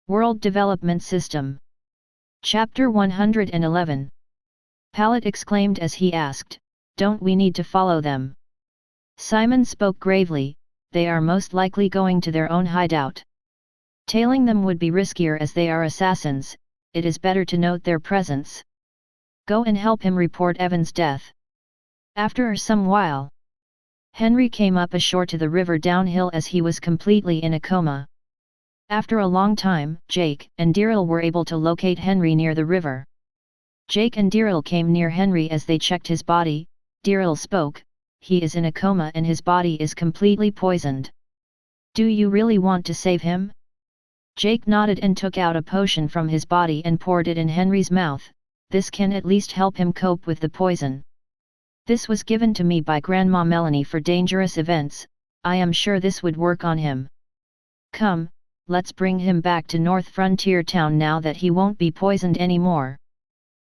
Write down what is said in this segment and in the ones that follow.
World Development System. Chapter 111. Pallet exclaimed as he asked, "Don't we need to follow them?" Simon spoke gravely, "They are most likely going to their own hideout. Tailing them would be riskier as they are assassins, it is better to note their presence. Go and help him report Evan's death." After some while, Henry came up ashore to the river downhill as he was completely in a coma. After a long time, Jake and Daryl were able to locate Henry near the river. Jake and Daryl came near Henry as they checked his body. Daryl spoke, "He is in a coma and his body is completely poisoned. Do you really want to save him?" Jake nodded and took out a potion from his body and poured it in Henry's mouth. "This can at least help him cope with the poison. This was given to me by Grandma Melanie for dangerous events. I am sure this would work on him. Come, let's bring him back to North Frontier Town now that he won't be poisoned anymore."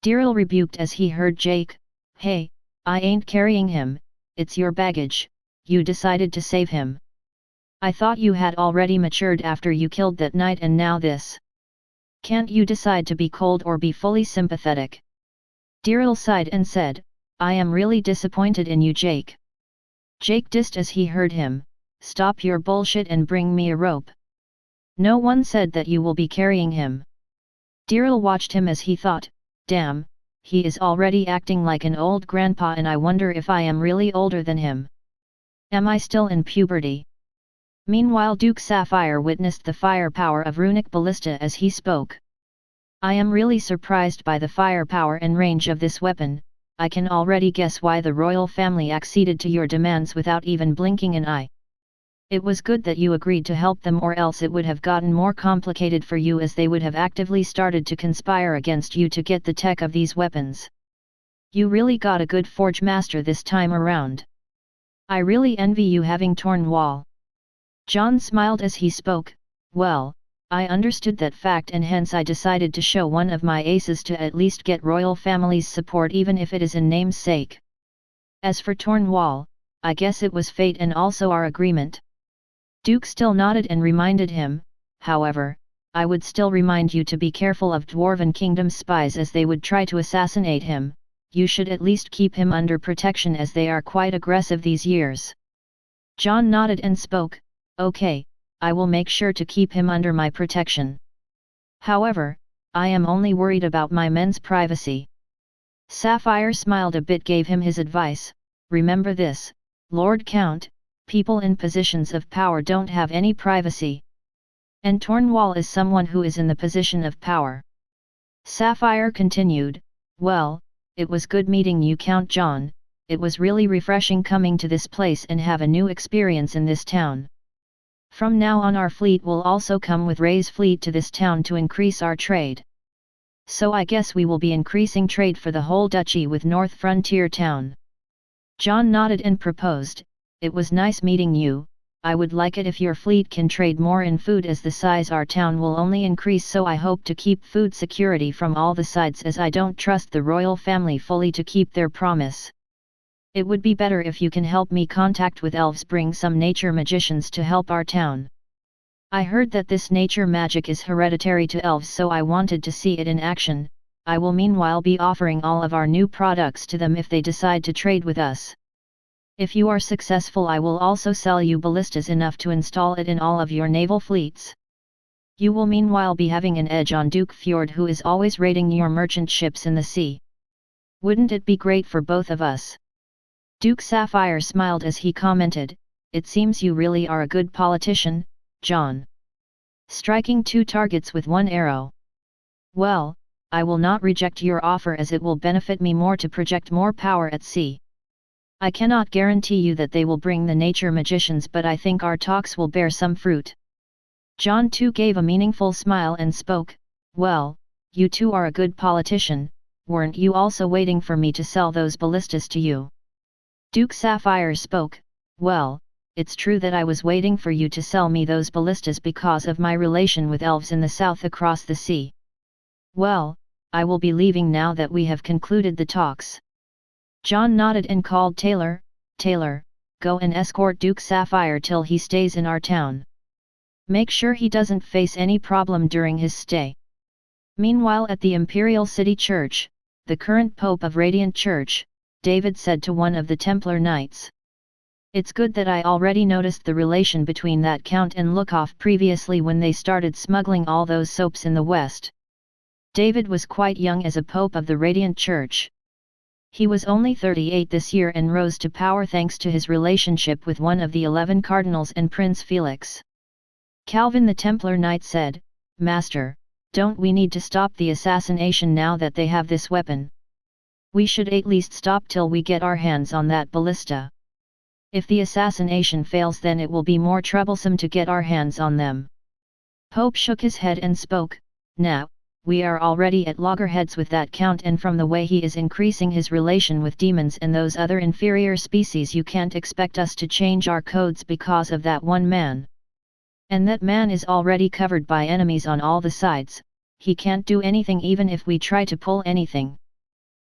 Daryl rebuked as he heard Jake, "Hey, I ain't carrying him, it's your baggage. You decided to save him. I thought you had already matured after you killed that knight and now this. Can't you decide to be cold or be fully sympathetic?" Daryl sighed and said, "I am really disappointed in you, Jake." Jake dissed as he heard him, "Stop your bullshit and bring me a rope. No one said that you will be carrying him." Daryl watched him as he thought, "Damn, he is already acting like an old grandpa and I wonder if I am really older than him. Am I still in puberty?" Meanwhile Duke Sapphire witnessed the firepower of runic ballista as he spoke. "I am really surprised by the firepower and range of this weapon. I can already guess why the royal family acceded to your demands without even blinking an eye. It was good that you agreed to help them, or else it would have gotten more complicated for you as they would have actively started to conspire against you to get the tech of these weapons. You really got a good forge master this time around. I really envy you having torn wall." John smiled as he spoke, "Well, I understood that fact and hence I decided to show one of my aces to at least get royal family's support even if it is in name's sake. As for torn wall, I guess it was fate and also our agreement." Duke still nodded and reminded him, "However, I would still remind you to be careful of Dwarven Kingdom spies as they would try to assassinate him. You should at least keep him under protection as they are quite aggressive these years." John nodded and spoke, "Okay, I will make sure to keep him under my protection. However, I am only worried about my men's privacy." Sapphire smiled a bit, gave him his advice, "Remember this, Lord Count, people in positions of power don't have any privacy. And Tornwall is someone who is in the position of power." Sapphire continued, "Well, it was good meeting you, Count John. It was really refreshing coming to this place and have a new experience in this town. From now on our fleet will also come with Ray's fleet to this town to increase our trade. So I guess we will be increasing trade for the whole duchy with North Frontier Town." John nodded and proposed, "It was nice meeting you. I would like it if your fleet can trade more in food as the size our town will only increase, so I hope to keep food security from all the sides as I don't trust the royal family fully to keep their promise. It would be better if you can help me contact with elves, bring some nature magicians to help our town. I heard that this nature magic is hereditary to elves, so I wanted to see it in action. I will meanwhile be offering all of our new products to them if they decide to trade with us. If you are successful, I will also sell you ballistas enough to install it in all of your naval fleets. You will meanwhile be having an edge on Duke Fjord, who is always raiding your merchant ships in the sea. Wouldn't it be great for both of us?" Duke Sapphire smiled as he commented, "It seems you really are a good politician, John. Striking two targets with one arrow. Well, I will not reject your offer as it will benefit me more to project more power at sea. I cannot guarantee you that they will bring the nature magicians, but I think our talks will bear some fruit." John too gave a meaningful smile and spoke, "Well, you two are a good politician, weren't you also waiting for me to sell those ballistas to you?" Duke Sapphire spoke, "Well, it's true that I was waiting for you to sell me those ballistas because of my relation with elves in the south across the sea. Well, I will be leaving now that we have concluded the talks." John nodded and called Taylor, "Taylor, go and escort Duke Sapphire till he stays in our town." Make sure he doesn't face any problem during his stay. Meanwhile at the Imperial City Church, the current Pope of Radiant Church, David said to one of the Templar Knights. It's good that I already noticed the relation between that Count and Lukov previously when they started smuggling all those soaps in the West. David was quite young as a Pope of the Radiant Church. He was only 38 this year and rose to power thanks to his relationship with one of the 11 cardinals and Prince Felix. Calvin the Templar Knight said, Master, don't we need to stop the assassination now that they have this weapon? We should at least stop till we get our hands on that ballista. If the assassination fails then it will be more troublesome to get our hands on them. Pope shook his head and spoke, Now, we are already at loggerheads with that Count and from the way he is increasing his relation with demons and those other inferior species you can't expect us to change our codes because of that one man. And that man is already covered by enemies on all the sides, he can't do anything even if we try to pull anything.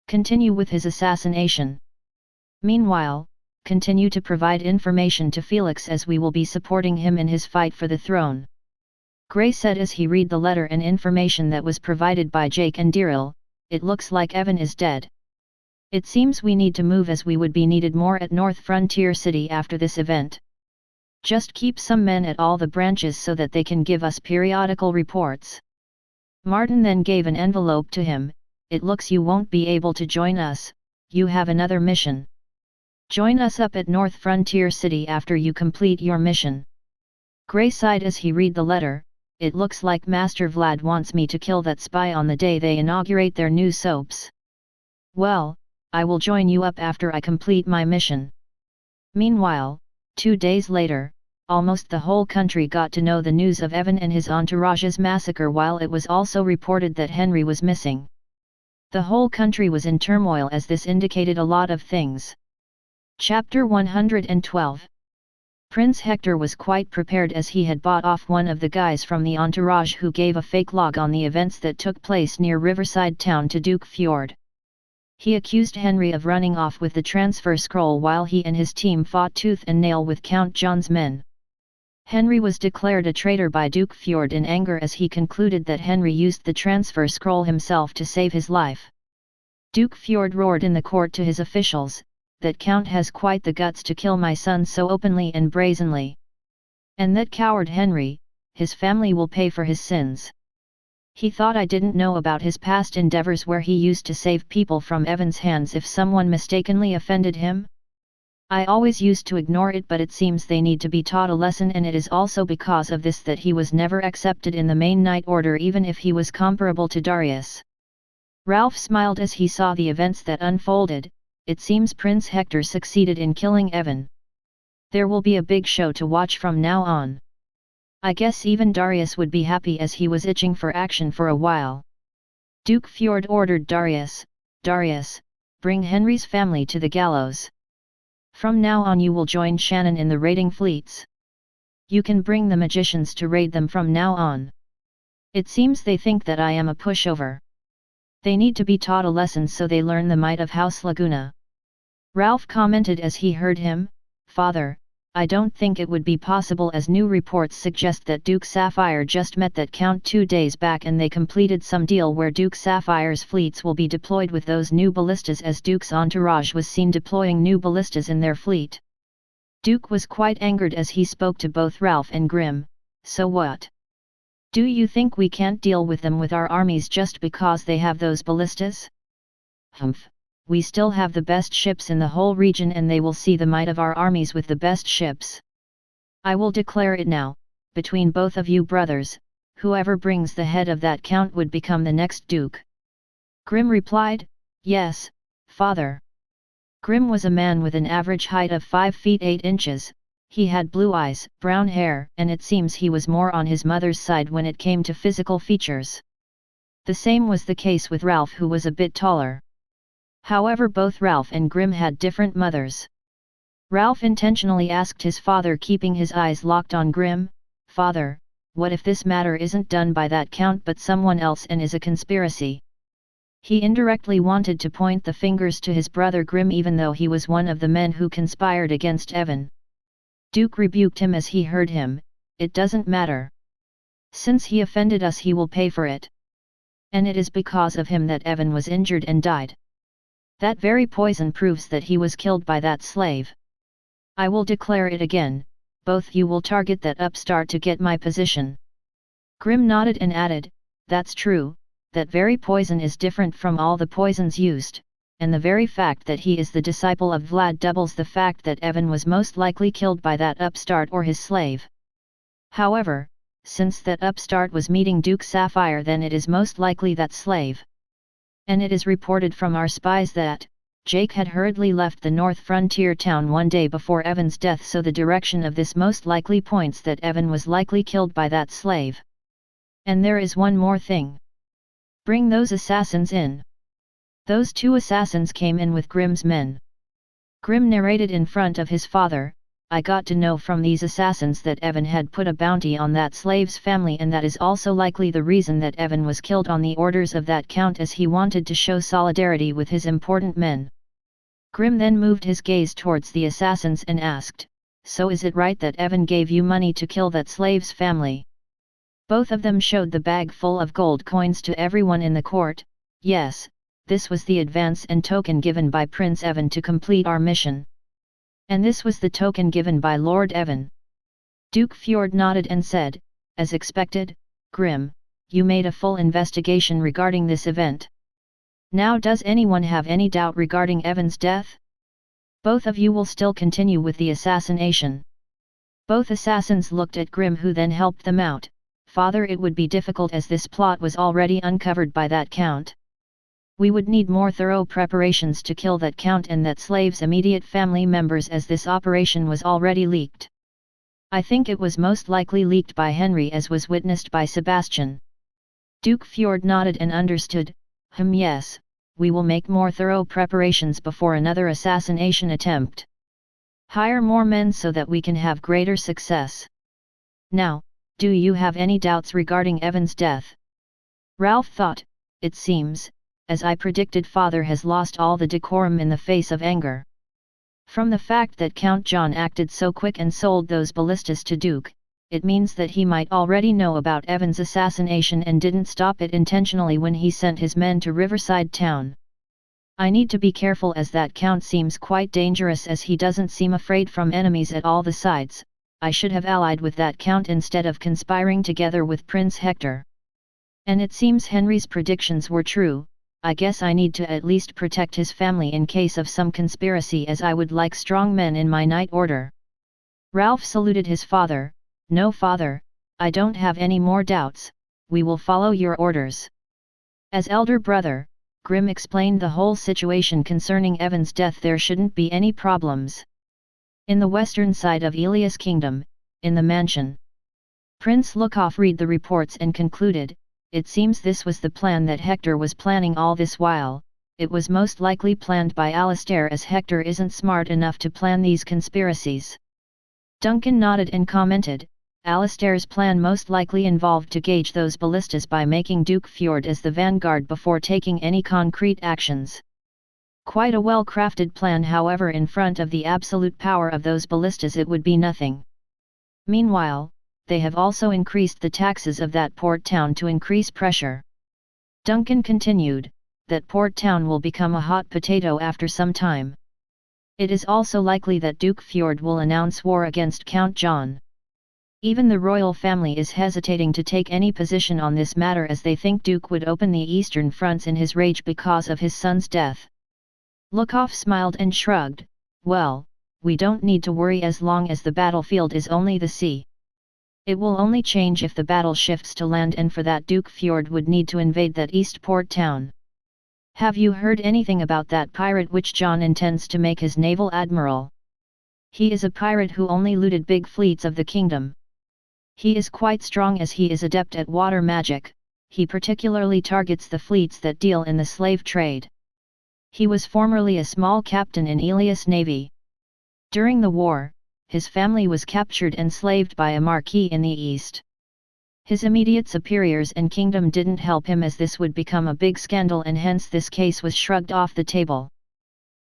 Continue with his assassination. Meanwhile, continue to provide information to Felix as we will be supporting him in his fight for the throne. Gray said as he read the letter and information that was provided by Jake and Daryl, it looks like Evan is dead. It seems we need to move as we would be needed more at North Frontier City after this event. Just keep some men at all the branches so that they can give us periodical reports. Martin then gave an envelope to him, It looks you won't be able to join us, you have another mission. Join us up at North Frontier City after you complete your mission. Gray sighed as he read the letter, It looks like Master Vlad wants me to kill that spy on the day they inaugurate their new soaps. Well, I will join you up after I complete my mission. Meanwhile, 2 days later, almost the whole country got to know the news of Evan and his entourage's massacre while it was also reported that Henry was missing. The whole country was in turmoil as this indicated a lot of things. Chapter 112. Prince Hector was quite prepared as he had bought off one of the guys from the entourage who gave a fake log on the events that took place near Riverside Town to Duke Fjord. He accused Henry of running off with the transfer scroll while he and his team fought tooth and nail with Count John's men. Henry was declared a traitor by Duke Fjord in anger as he concluded that Henry used the transfer scroll himself to save his life. Duke Fjord roared in the court to his officials, that Count has quite the guts to kill my son so openly and brazenly. And that coward Henry, his family will pay for his sins. He thought I didn't know about his past endeavors where he used to save people from Evan's hands if someone mistakenly offended him? I always used to ignore it, but it seems they need to be taught a lesson, and it is also because of this that he was never accepted in the main Knight Order even if he was comparable to Darius. Ralph smiled as he saw the events that unfolded. It seems Prince Hector succeeded in killing Evan. There will be a big show to watch from now on. I guess even Darius would be happy as he was itching for action for a while. Duke Fjord ordered Darius, bring Henry's family to the gallows. From now on you will join Shannon in the raiding fleets. You can bring the magicians to raid them from now on. It seems they think that I am a pushover. They need to be taught a lesson so they learn the might of House Laguna. Ralph commented as he heard him, Father, I don't think it would be possible as new reports suggest that Duke Sapphire just met that Count 2 days back and they completed some deal where Duke Sapphire's fleets will be deployed with those new ballistas as Duke's entourage was seen deploying new ballistas in their fleet. Duke was quite angered as he spoke to both Ralph and Grim, so what? Do you think we can't deal with them with our armies just because they have those ballistas? Humph. We still have the best ships in the whole region and they will see the might of our armies with the best ships. I will declare it now, between both of you brothers, whoever brings the head of that count would become the next duke. Grim replied, Yes, Father. Grim was a man with an average height of 5 feet 8 inches, he had blue eyes, brown hair, and it seems he was more on his mother's side when it came to physical features. The same was the case with Ralph, who was a bit taller. However, both Ralph and Grim had different mothers. Ralph intentionally asked his father, keeping his eyes locked on Grim, Father, what if this matter isn't done by that count but someone else and is a conspiracy? He indirectly wanted to point the fingers to his brother Grim even though he was one of the men who conspired against Evan. Duke rebuked him as he heard him, It doesn't matter. Since he offended us, he will pay for it. And it is because of him that Evan was injured and died. That very poison proves that he was killed by that slave. I will declare it again, both you will target that upstart to get my position." Grim nodded and added, "That's true, that very poison is different from all the poisons used, and the very fact that he is the disciple of Vlad doubles the fact that Evan was most likely killed by that upstart or his slave. However, since that upstart was meeting Duke Sapphire, then it is most likely that slave. And it is reported from our spies that Jake had hurriedly left the north frontier town one day before Evan's death, so the direction of this most likely points that Evan was likely killed by that slave. And there is one more thing. Bring those assassins in." Those 2 assassins came in with Grim's men. Grim narrated in front of his father, "I got to know from these assassins that Evan had put a bounty on that slave's family, and that is also likely the reason that Evan was killed on the orders of that count, as he wanted to show solidarity with his important men." Grim then moved his gaze towards the assassins and asked, "So is it right that Evan gave you money to kill that slave's family?" Both of them showed the bag full of gold coins to everyone in the court. "Yes, this was the advance and token given by Prince Evan to complete our mission." "And this was the token given by Lord Evan." Duke Fjord nodded and said, "As expected, Grim, you made a full investigation regarding this event. Now does anyone have any doubt regarding Evan's death? Both of you will still continue with the assassination." Both assassins looked at Grim, who then helped them out. "Father, it would be difficult as this plot was already uncovered by that count. We would need more thorough preparations to kill that count and that slave's immediate family members, as this operation was already leaked. I think it was most likely leaked by Henry, as was witnessed by Sebastian." Duke Fjord nodded and understood. Yes, we will make more thorough preparations before another assassination attempt. Hire more men so that we can have greater success. Now, do you have any doubts regarding Evan's death?" Ralph thought, "It seems, as I predicted, Father has lost all the decorum in the face of anger. From the fact that Count John acted so quick and sold those ballistas to Duke, it means that he might already know about Evan's assassination and didn't stop it intentionally when he sent his men to Riverside Town. I need to be careful, as that Count seems quite dangerous, as he doesn't seem afraid from enemies at all the sides. I should have allied with that Count instead of conspiring together with Prince Hector. And it seems Henry's predictions were true. I guess I need to at least protect his family in case of some conspiracy, as I would like strong men in my knight order." Ralph saluted his father. "No, Father, I don't have any more doubts. We will follow your orders." As elder brother, Grim explained the whole situation concerning Evan's death. There shouldn't be any problems. In the western side of Elias' kingdom, in the mansion, Prince Lukov read the reports and concluded, "It seems this was the plan that Hector was planning all this while. It was most likely planned by Alistair, as Hector isn't smart enough to plan these conspiracies." Duncan nodded and commented, "Alistair's plan most likely involved to gauge those ballistas by making Duke Fjord as the vanguard before taking any concrete actions. Quite a well-crafted plan, however in front of the absolute power of those ballistas it would be nothing. Meanwhile, they have also increased the taxes of that port town to increase pressure." Duncan continued, "That port town will become a hot potato after some time. It is also likely that Duke Fjord will announce war against Count John. Even the royal family is hesitating to take any position on this matter, as they think Duke would open the eastern fronts in his rage because of his son's death." Lukov smiled and shrugged, "Well, we don't need to worry as long as the battlefield is only the sea. It will only change if the battle shifts to land, and for that Duke Fjord would need to invade that east port town. Have you heard anything about that pirate which John intends to make his naval admiral? He is a pirate who only looted big fleets of the kingdom. He is quite strong, as he is adept at water magic. He particularly targets the fleets that deal in the slave trade. He was formerly a small captain in Elias' navy. During the war, his family was captured and enslaved by a marquis in the east. His immediate superiors and kingdom didn't help him, as this would become a big scandal, and hence this case was shrugged off the table.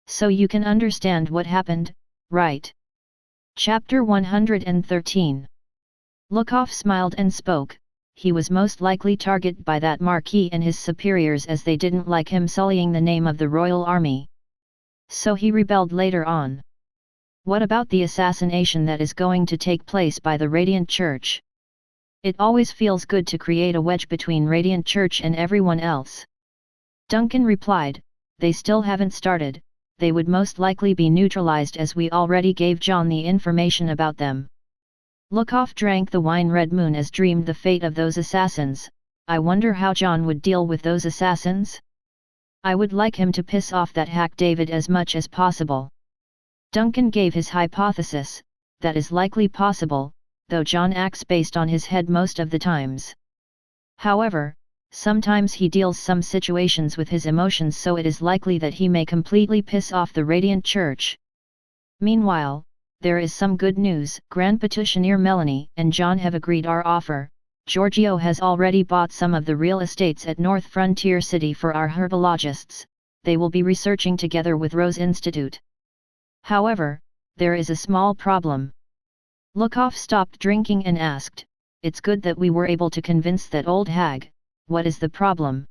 So you can understand what happened, right?" Chapter 113. Lukov smiled and spoke, he was most likely targeted by that Marquis and his superiors as they didn't like him sullying the name of the royal army. So he rebelled later on. What about the assassination that is going to take place by the Radiant Church? It always feels good to create a wedge between Radiant Church and everyone else. Duncan replied, they still haven't started, they would most likely be neutralized as we already gave John the information about them. Lookoff drank the wine. Red Moon as dreamed the fate of those assassins. I wonder how John would deal with those assassins? I would like him to piss off that hack David as much as possible. Duncan gave his hypothesis, that is likely possible, though John acts based on his head most of the times. However, sometimes he deals some situations with his emotions, so it is likely that he may completely piss off the Radiant Church. Meanwhile, there is some good news. Grand Petitioner Melanie and John have agreed our offer. Giorgio has already bought some of the real estates at North Frontier City for our herbologists. They will be researching together with Rose Institute. However, there is a small problem. Lookoff stopped drinking and asked, it's good that we were able to convince that old hag. What is the problem?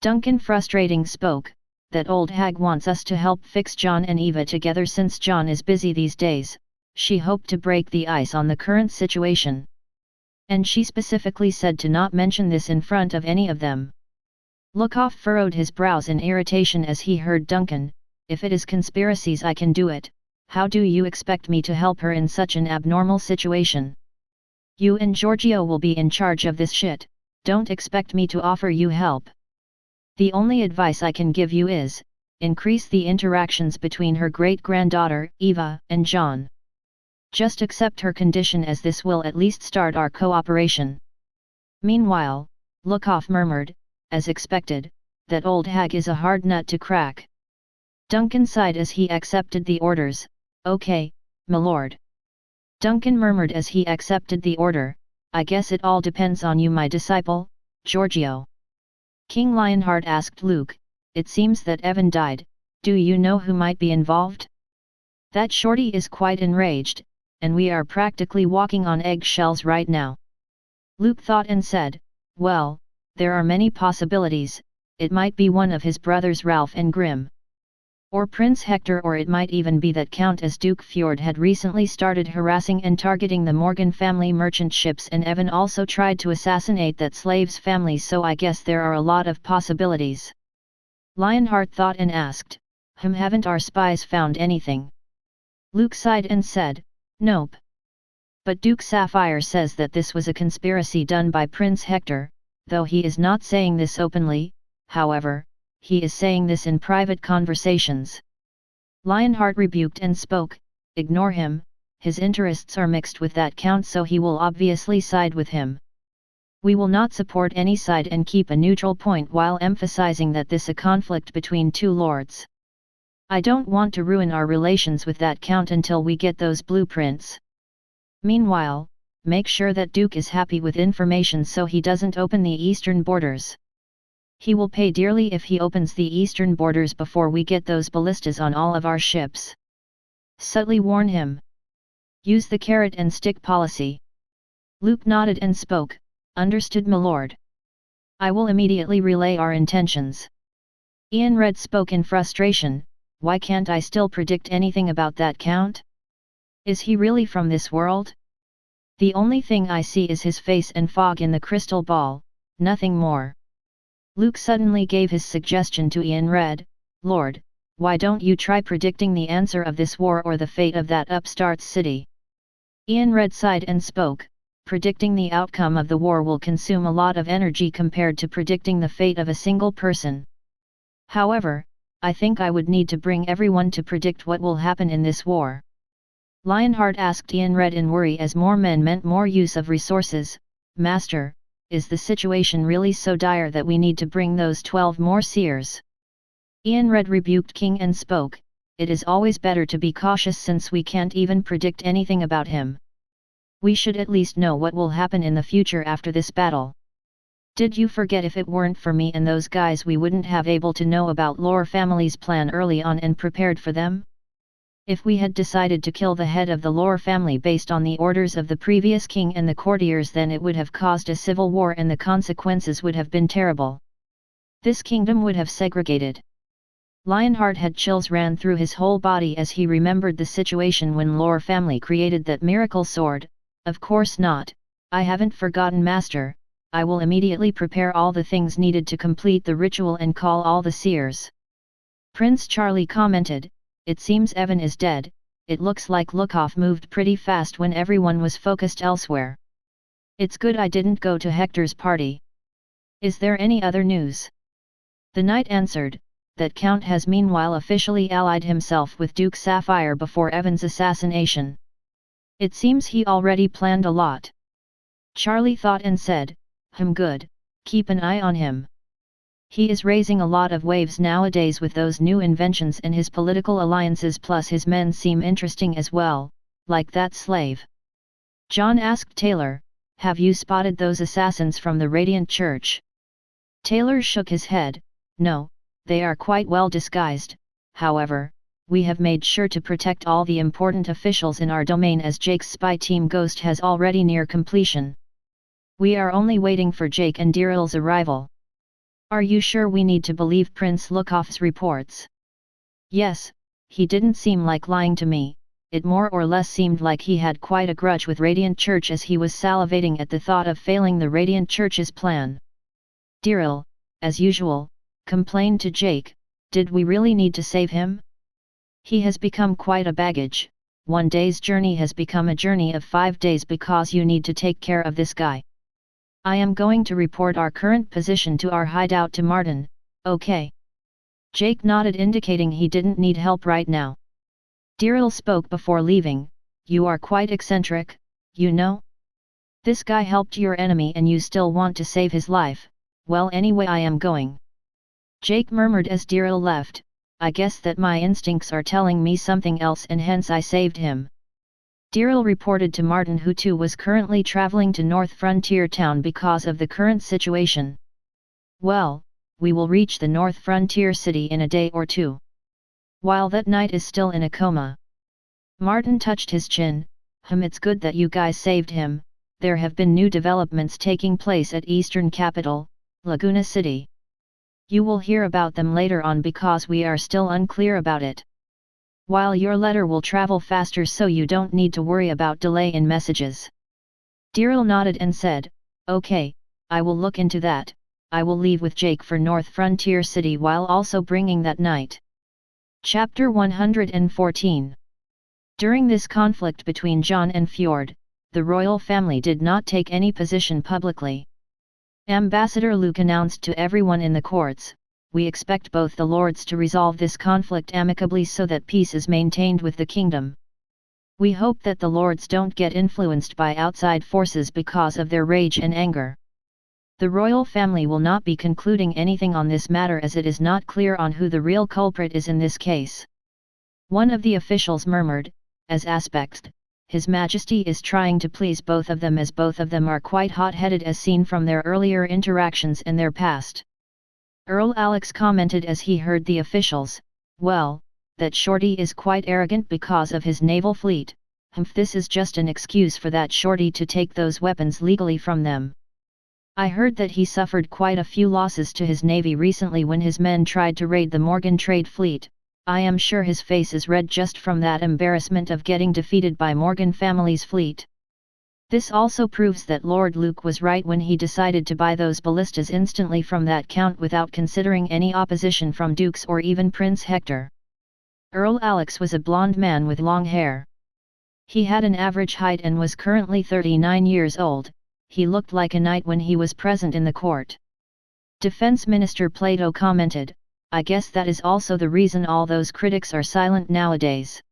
Duncan frustrating spoke, that old hag wants us to help fix John and Eva together since John is busy these days. She hoped to break the ice on the current situation. And she specifically said to not mention this in front of any of them. Lookoff furrowed his brows in irritation as he heard Duncan, if it is conspiracies I can do it, how do you expect me to help her in such an abnormal situation? You and Giorgio will be in charge of this shit, don't expect me to offer you help. The only advice I can give you is, increase the interactions between her great-granddaughter, Eva, and John. Just accept her condition as this will at least start our cooperation. Meanwhile, Lookoff murmured, as expected, that old hag is a hard nut to crack. Duncan sighed as he accepted the orders, okay, my lord. Duncan murmured as he accepted the order, I guess it all depends on you, my disciple, Giorgio. King Lionheart asked Luke, it seems that Evan died, do you know who might be involved? That shorty is quite enraged, and we are practically walking on eggshells right now. Luke thought and said, well, there are many possibilities, it might be one of his brothers Ralph and Grim. Or Prince Hector, or it might even be that Count as Duke Fjord had recently started harassing and targeting the Morgan family merchant ships, and Evan also tried to assassinate that slave's family, so I guess there are a lot of possibilities. Lionheart thought and asked, haven't our spies found anything? Luke sighed and said, nope. But Duke Sapphire says that this was a conspiracy done by Prince Hector, though he is not saying this openly, however, he is saying this in private conversations. Lionheart rebuked and spoke, ignore him, his interests are mixed with that Count, so he will obviously side with him. We will not support any side and keep a neutral point while emphasizing that this is a conflict between two lords. I don't want to ruin our relations with that Count until we get those blueprints. Meanwhile, make sure that Duke is happy with information so he doesn't open the eastern borders. He will pay dearly if he opens the eastern borders before we get those ballistas on all of our ships. Subtly warn him. Use the carrot and stick policy. Luke nodded and spoke, understood my lord. I will immediately relay our intentions. Ian Red spoke in frustration, why can't I still predict anything about that Count? Is he really from this world? The only thing I see is his face and fog in the crystal ball, nothing more. Luke suddenly gave his suggestion to Ian Red, Lord, why don't you try predicting the answer of this war or the fate of that upstart's city? Ian Red sighed and spoke, predicting the outcome of the war will consume a lot of energy compared to predicting the fate of a single person. However, I think I would need to bring everyone to predict what will happen in this war. Lionheart asked Ian Red in worry as more men meant more use of resources, Master, is the situation really so dire that we need to bring those 12 more seers? Ian Red rebuked King and spoke, it is always better to be cautious since we can't even predict anything about him. We should at least know what will happen in the future after this battle. Did you forget if it weren't for me and those guys we wouldn't have able to know about Lore family's plan early on and prepared for them? If we had decided to kill the head of the Lore family based on the orders of the previous king and the courtiers, then it would have caused a civil war and the consequences would have been terrible. This kingdom would have segregated. Lionheart had chills ran through his whole body as he remembered the situation when Lore family created that miracle sword. Of course not, I haven't forgotten, Master. I will immediately prepare all the things needed to complete the ritual and call all the seers. Prince Charlie commented, "It seems Evan is dead. It looks like Lukov moved pretty fast when everyone was focused elsewhere. It's good I didn't go to Hector's party. Is there any other news?" The knight answered, that Count has meanwhile officially allied himself with Duke Sapphire before Evan's assassination. It seems he already planned a lot. Charlie thought and said, good, keep an eye on him. He is raising a lot of waves nowadays with those new inventions, and his political alliances plus his men seem interesting as well, like that slave." John asked Taylor, "Have you spotted those assassins from the Radiant Church?" Taylor shook his head, "No, they are quite well disguised. However, we have made sure to protect all the important officials in our domain, as Jake's spy team Ghost has already near completion. We are only waiting for Jake and Diryl's arrival." "Are you sure we need to believe Prince Lukov's reports?" "Yes, he didn't seem like lying to me. It more or less seemed like he had quite a grudge with Radiant Church, as he was salivating at the thought of failing the Radiant Church's plan." Diryl, as usual, complained to Jake, "Did we really need to save him? He has become quite a baggage. One day's journey has become a journey of 5 days because you need to take care of this guy. I am going to report our current position to our hideout to Martin, okay?" Jake nodded, indicating he didn't need help right now. Diryl spoke before leaving, "You are quite eccentric, you know? This guy helped your enemy and you still want to save his life. Well, anyway, I am going." Jake murmured as Diryl left, "I guess that my instincts are telling me something else and hence I saved him." Diryl reported to Martin, who too was currently traveling to North Frontier Town because of the current situation. "Well, we will reach the North Frontier City in a day or two. While that knight is still in a coma." Martin touched his chin, "It's good that you guys saved him. There have been new developments taking place at Eastern Capital, Laguna City. You will hear about them later on because we are still unclear about it. While your letter will travel faster, so you don't need to worry about delay in messages." Diryl nodded and said, "Okay, I will look into that. I will leave with Jake for North Frontier City while also bringing that knight." Chapter 114. During this conflict between John and Fjord, the royal family did not take any position publicly. Ambassador Luke announced to everyone in the courts, "We expect both the lords to resolve this conflict amicably so that peace is maintained with the kingdom. We hope that the lords don't get influenced by outside forces because of their rage and anger. The royal family will not be concluding anything on this matter as it is not clear on who the real culprit is in this case." One of the officials murmured, "As aspects, His Majesty is trying to please both of them, as both of them are quite hot-headed as seen from their earlier interactions and their past." Earl Alex commented as he heard the officials, "Well, that shorty is quite arrogant because of his naval fleet. This is just an excuse for that shorty to take those weapons legally from them. I heard that he suffered quite a few losses to his navy recently when his men tried to raid the Morgan trade fleet. I am sure his face is red just from that embarrassment of getting defeated by Morgan family's fleet. This also proves that Lord Luke was right when he decided to buy those ballistas instantly from that count without considering any opposition from dukes or even Prince Hector." Earl Alex was a blonde man with long hair. He had an average height and was currently 39 years old. He looked like a knight when he was present in the court. Defense Minister Plato commented, "I guess that is also the reason all those critics are silent nowadays.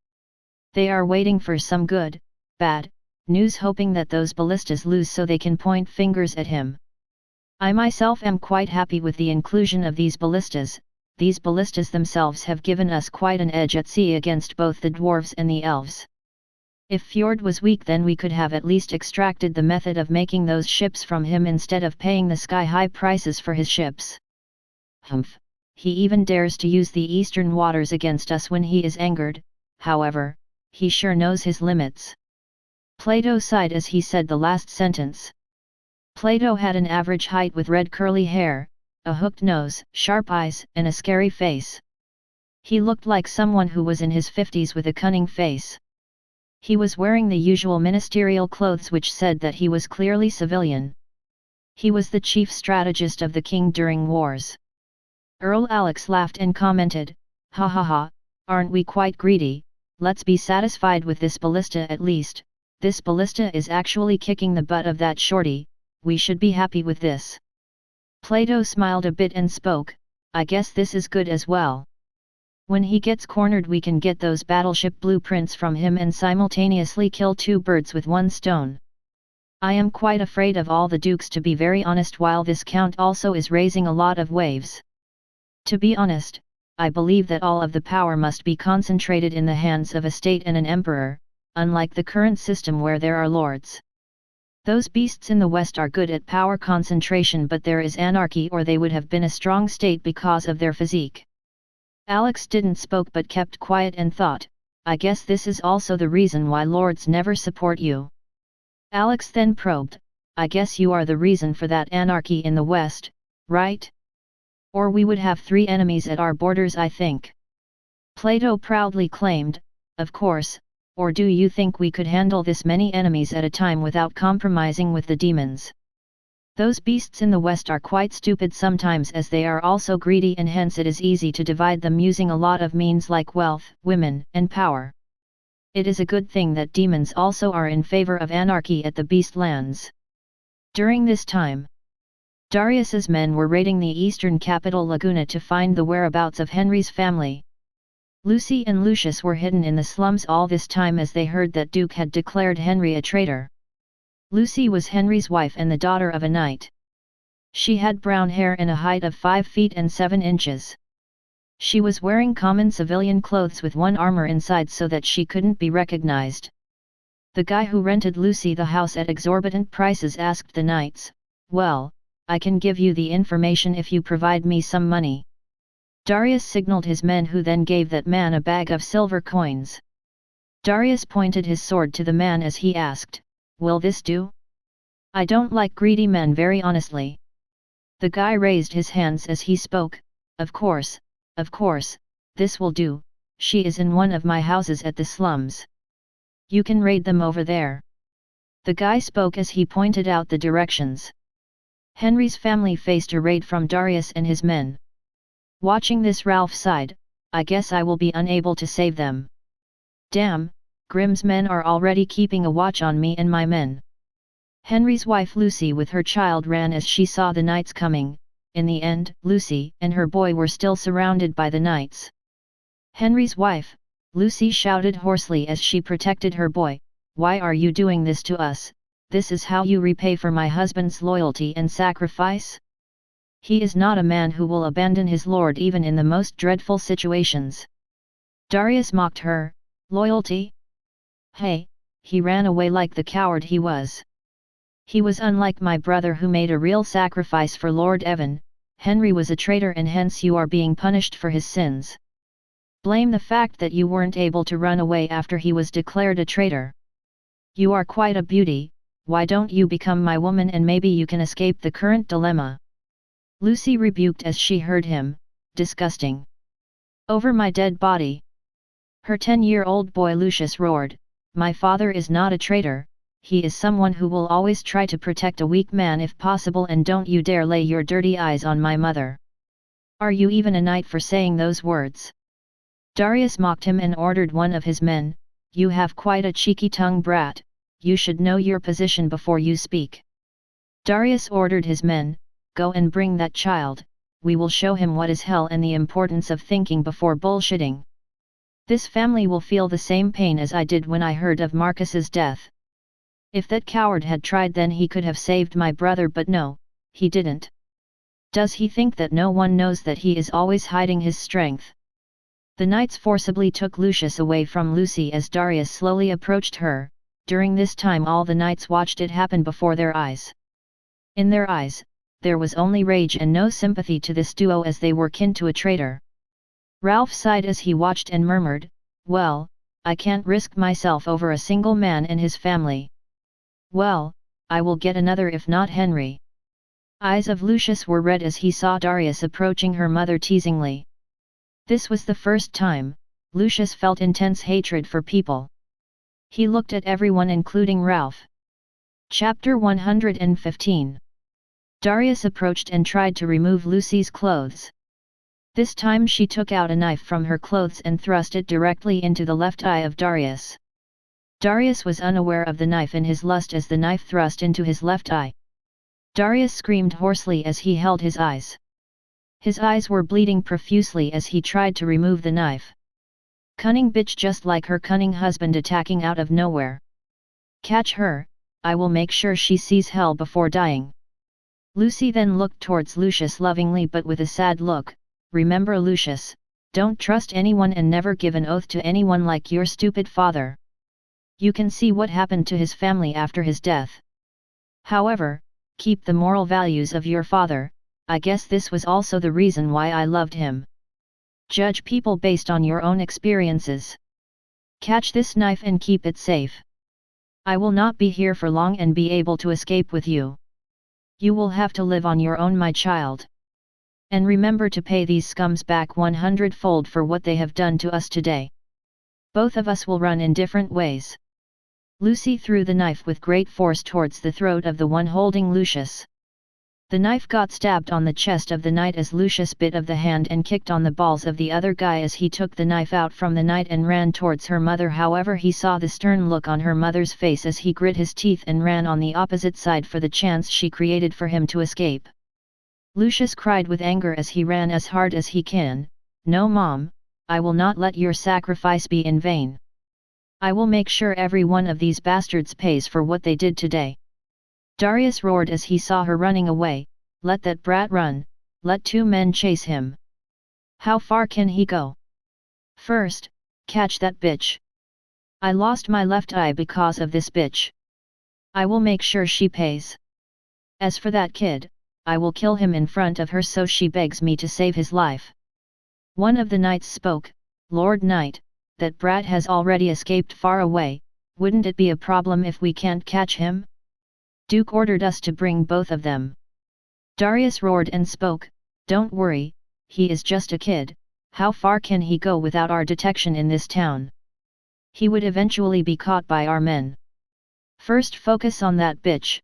They are waiting for some good, bad news, hoping that those ballistas lose so they can point fingers at him. I myself am quite happy with the inclusion of these ballistas. These ballistas themselves have given us quite an edge at sea against both the dwarves and the elves. If Fjord was weak, then we could have at least extracted the method of making those ships from him instead of paying the sky-high prices for his ships. He even dares to use the eastern waters against us when he is angered. however, he sure knows his limits. Plato sighed as he said the last sentence. Plato had an average height with red curly hair, a hooked nose, sharp eyes, and a scary face. He looked like someone who was in his 50s with a cunning face. He was wearing the usual ministerial clothes which said that he was clearly civilian. He was the chief strategist of the king during wars. Earl Alex laughed and commented, "Ha ha ha, aren't we quite greedy? Let's be satisfied with this ballista at least. This ballista is actually kicking the butt of that shorty, we should be happy with this." Plato smiled a bit and spoke, "I guess this is good as well. When he gets cornered we can get those battleship blueprints from him and simultaneously kill two birds with one stone. I am quite afraid of all the dukes, to be very honest, while this count also is raising a lot of waves. To be honest, I believe that all of the power must be concentrated in the hands of a state and an emperor, unlike the current system where there are lords. Those beasts in the West are good at power concentration, but there is anarchy, or they would have been a strong state because of their physique." Alex didn't spoke but kept quiet and thought, "I guess this is also the reason why lords never support you." Alex then probed, "I guess you are the reason for that anarchy in the West, right? Or we would have 3 enemies at our borders, I think." Plato proudly claimed, "Of course, or do you think we could handle this many enemies at a time without compromising with the demons? Those beasts in the West are quite stupid sometimes, as they are also greedy, and hence it is easy to divide them using a lot of means like wealth, women, and power. It is a good thing that demons also are in favor of anarchy at the beast lands." During this time, Darius's men were raiding the eastern capital Laguna to find the whereabouts of Henry's family. Lucy and Lucius were hidden in the slums all this time as they heard that Duke had declared Henry a traitor. Lucy was Henry's wife and the daughter of a knight. She had brown hair and a height of 5 feet and 7 inches. She was wearing common civilian clothes with one armor inside so that she couldn't be recognized. The guy who rented Lucy the house at exorbitant prices asked the knights, "Well, I can give you the information if you provide me some money." Darius signaled his men, who then gave that man a bag of silver coins. Darius pointed his sword to the man as he asked, "Will this do? I don't like greedy men, very honestly." The guy raised his hands as he spoke, of course, this will do. She is in one of my houses at the slums. You can raid them over there." The guy spoke as he pointed out the directions. Henry's family faced a raid from Darius and his men. Watching this, Ralph sighed, "I guess I will be unable to save them. Damn, Grimm's men are already keeping a watch on me and my men." Henry's wife Lucy with her child ran as she saw the knights coming. In the end, Lucy and her boy were still surrounded by the knights. Henry's wife, Lucy, shouted hoarsely as she protected her boy, "Why are you doing this to us? This is how you repay for my husband's loyalty and sacrifice? He is not a man who will abandon his lord even in the most dreadful situations." Darius mocked her, "Loyalty? Hey, he ran away like the coward he was. He was unlike my brother who made a real sacrifice for Lord Evan. Henry was a traitor and hence you are being punished for his sins. Blame the fact that you weren't able to run away after he was declared a traitor. You are quite a beauty, why don't you become my woman and maybe you can escape the current dilemma?" Lucy rebuked as she heard him, "Disgusting. Over my dead body." Her 10-year-old boy Lucius roared, "My father is not a traitor, he is someone who will always try to protect a weak man if possible, and don't you dare lay your dirty eyes on my mother. Are you even a knight for saying those words?" Darius mocked him and ordered one of his men, "You have quite a cheeky tongue, brat, you should know your position before you speak." Darius ordered his men, "Go and bring that child, we will show him what is hell and the importance of thinking before bullshitting. This family will feel the same pain as I did when I heard of Marcus's death. If that coward had tried, then he could have saved my brother, but no, he didn't. Does he think that no one knows that he is always hiding his strength?" The knights forcibly took Lucius away from Lucy as Darius slowly approached her. During this time all the knights watched it happen before their eyes. In their eyes, there was only rage and no sympathy to this duo, as they were kin to a traitor. Ralph sighed as he watched and murmured, "Well, I can't risk myself over a single man and his family. Well, I will get another if not Henry. Eyes of Lucius were red as he saw Darius approaching her mother teasingly. This was the first time Lucius felt intense hatred for people. He looked at everyone including Ralph. Chapter 115. Darius approached and tried to remove Lucy's clothes. This time she took out a knife from her clothes and thrust it directly into the left eye of Darius. Darius was unaware of the knife in his lust as the knife thrust into his left eye. Darius screamed hoarsely as he held his eyes. His eyes were bleeding profusely as he tried to remove the knife. Cunning bitch, just like her cunning husband attacking out of nowhere. Catch her, I will make sure she sees hell before dying. Lucy then looked towards Lucius lovingly but with a sad look. Remember Lucius, don't trust anyone and never give an oath to anyone like your stupid father. You can see what happened to his family after his death. However, keep the moral values of your father. I guess this was also the reason why I loved him. Judge people based on your own experiences. Catch this knife and keep it safe. I will not be here for long and be able to escape with you. You will have to live on your own, my child. And remember to pay these scums back 100-fold for what they have done to us today. Both of us will run in different ways. Lucy threw the knife with great force towards the throat of the one holding Lucius. The knife got stabbed on the chest of the knight as Lucius bit of the hand and kicked on the balls of the other guy as he took the knife out from the knight and ran towards her mother. However, he saw the stern look on her mother's face as he grit his teeth and ran on the opposite side for the chance she created for him to escape. Lucius cried with anger as he ran as hard as he can. No, Mom, I will not let your sacrifice be in vain. I will make sure every one of these bastards pays for what they did today. Darius roared as he saw her running away. Let that brat run, let two men chase him. How far can he go? First, catch that bitch. I lost my left eye because of this bitch. I will make sure she pays. As for that kid, I will kill him in front of her so she begs me to save his life. One of the knights spoke. Lord Knight, that brat has already escaped far away, wouldn't it be a problem if we can't catch him? Duke ordered us to bring both of them. Darius roared and spoke. Don't worry, he is just a kid. How far can he go without our detection in this town? He would eventually be caught by our men. First focus on that bitch.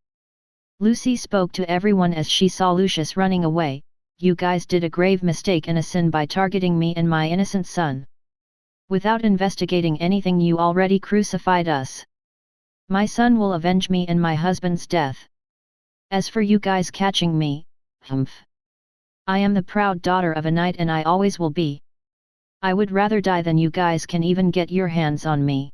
Lucy spoke to everyone as she saw Lucius running away. You guys did a grave mistake and a sin by targeting me and my innocent son. Without investigating anything, you already crucified us. My son will avenge me and my husband's death. As for you guys catching me, humph. I am the proud daughter of a knight and I always will be. I would rather die than you guys can even get your hands on me.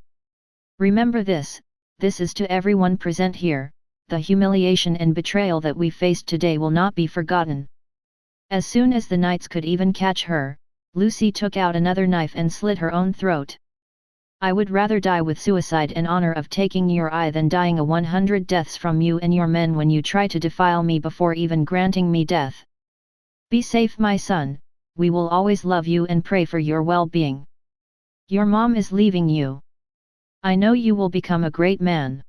Remember this is to everyone present here, the humiliation and betrayal that we faced today will not be forgotten. As soon as the knights could even catch her, Lucy took out another knife and slit her own throat. I would rather die with suicide in honor of taking your eye than dying a 100 deaths from you and your men when you try to defile me before even granting me death. Be safe, my son, we will always love you and pray for your well-being. Your mom is leaving you. I know you will become a great man.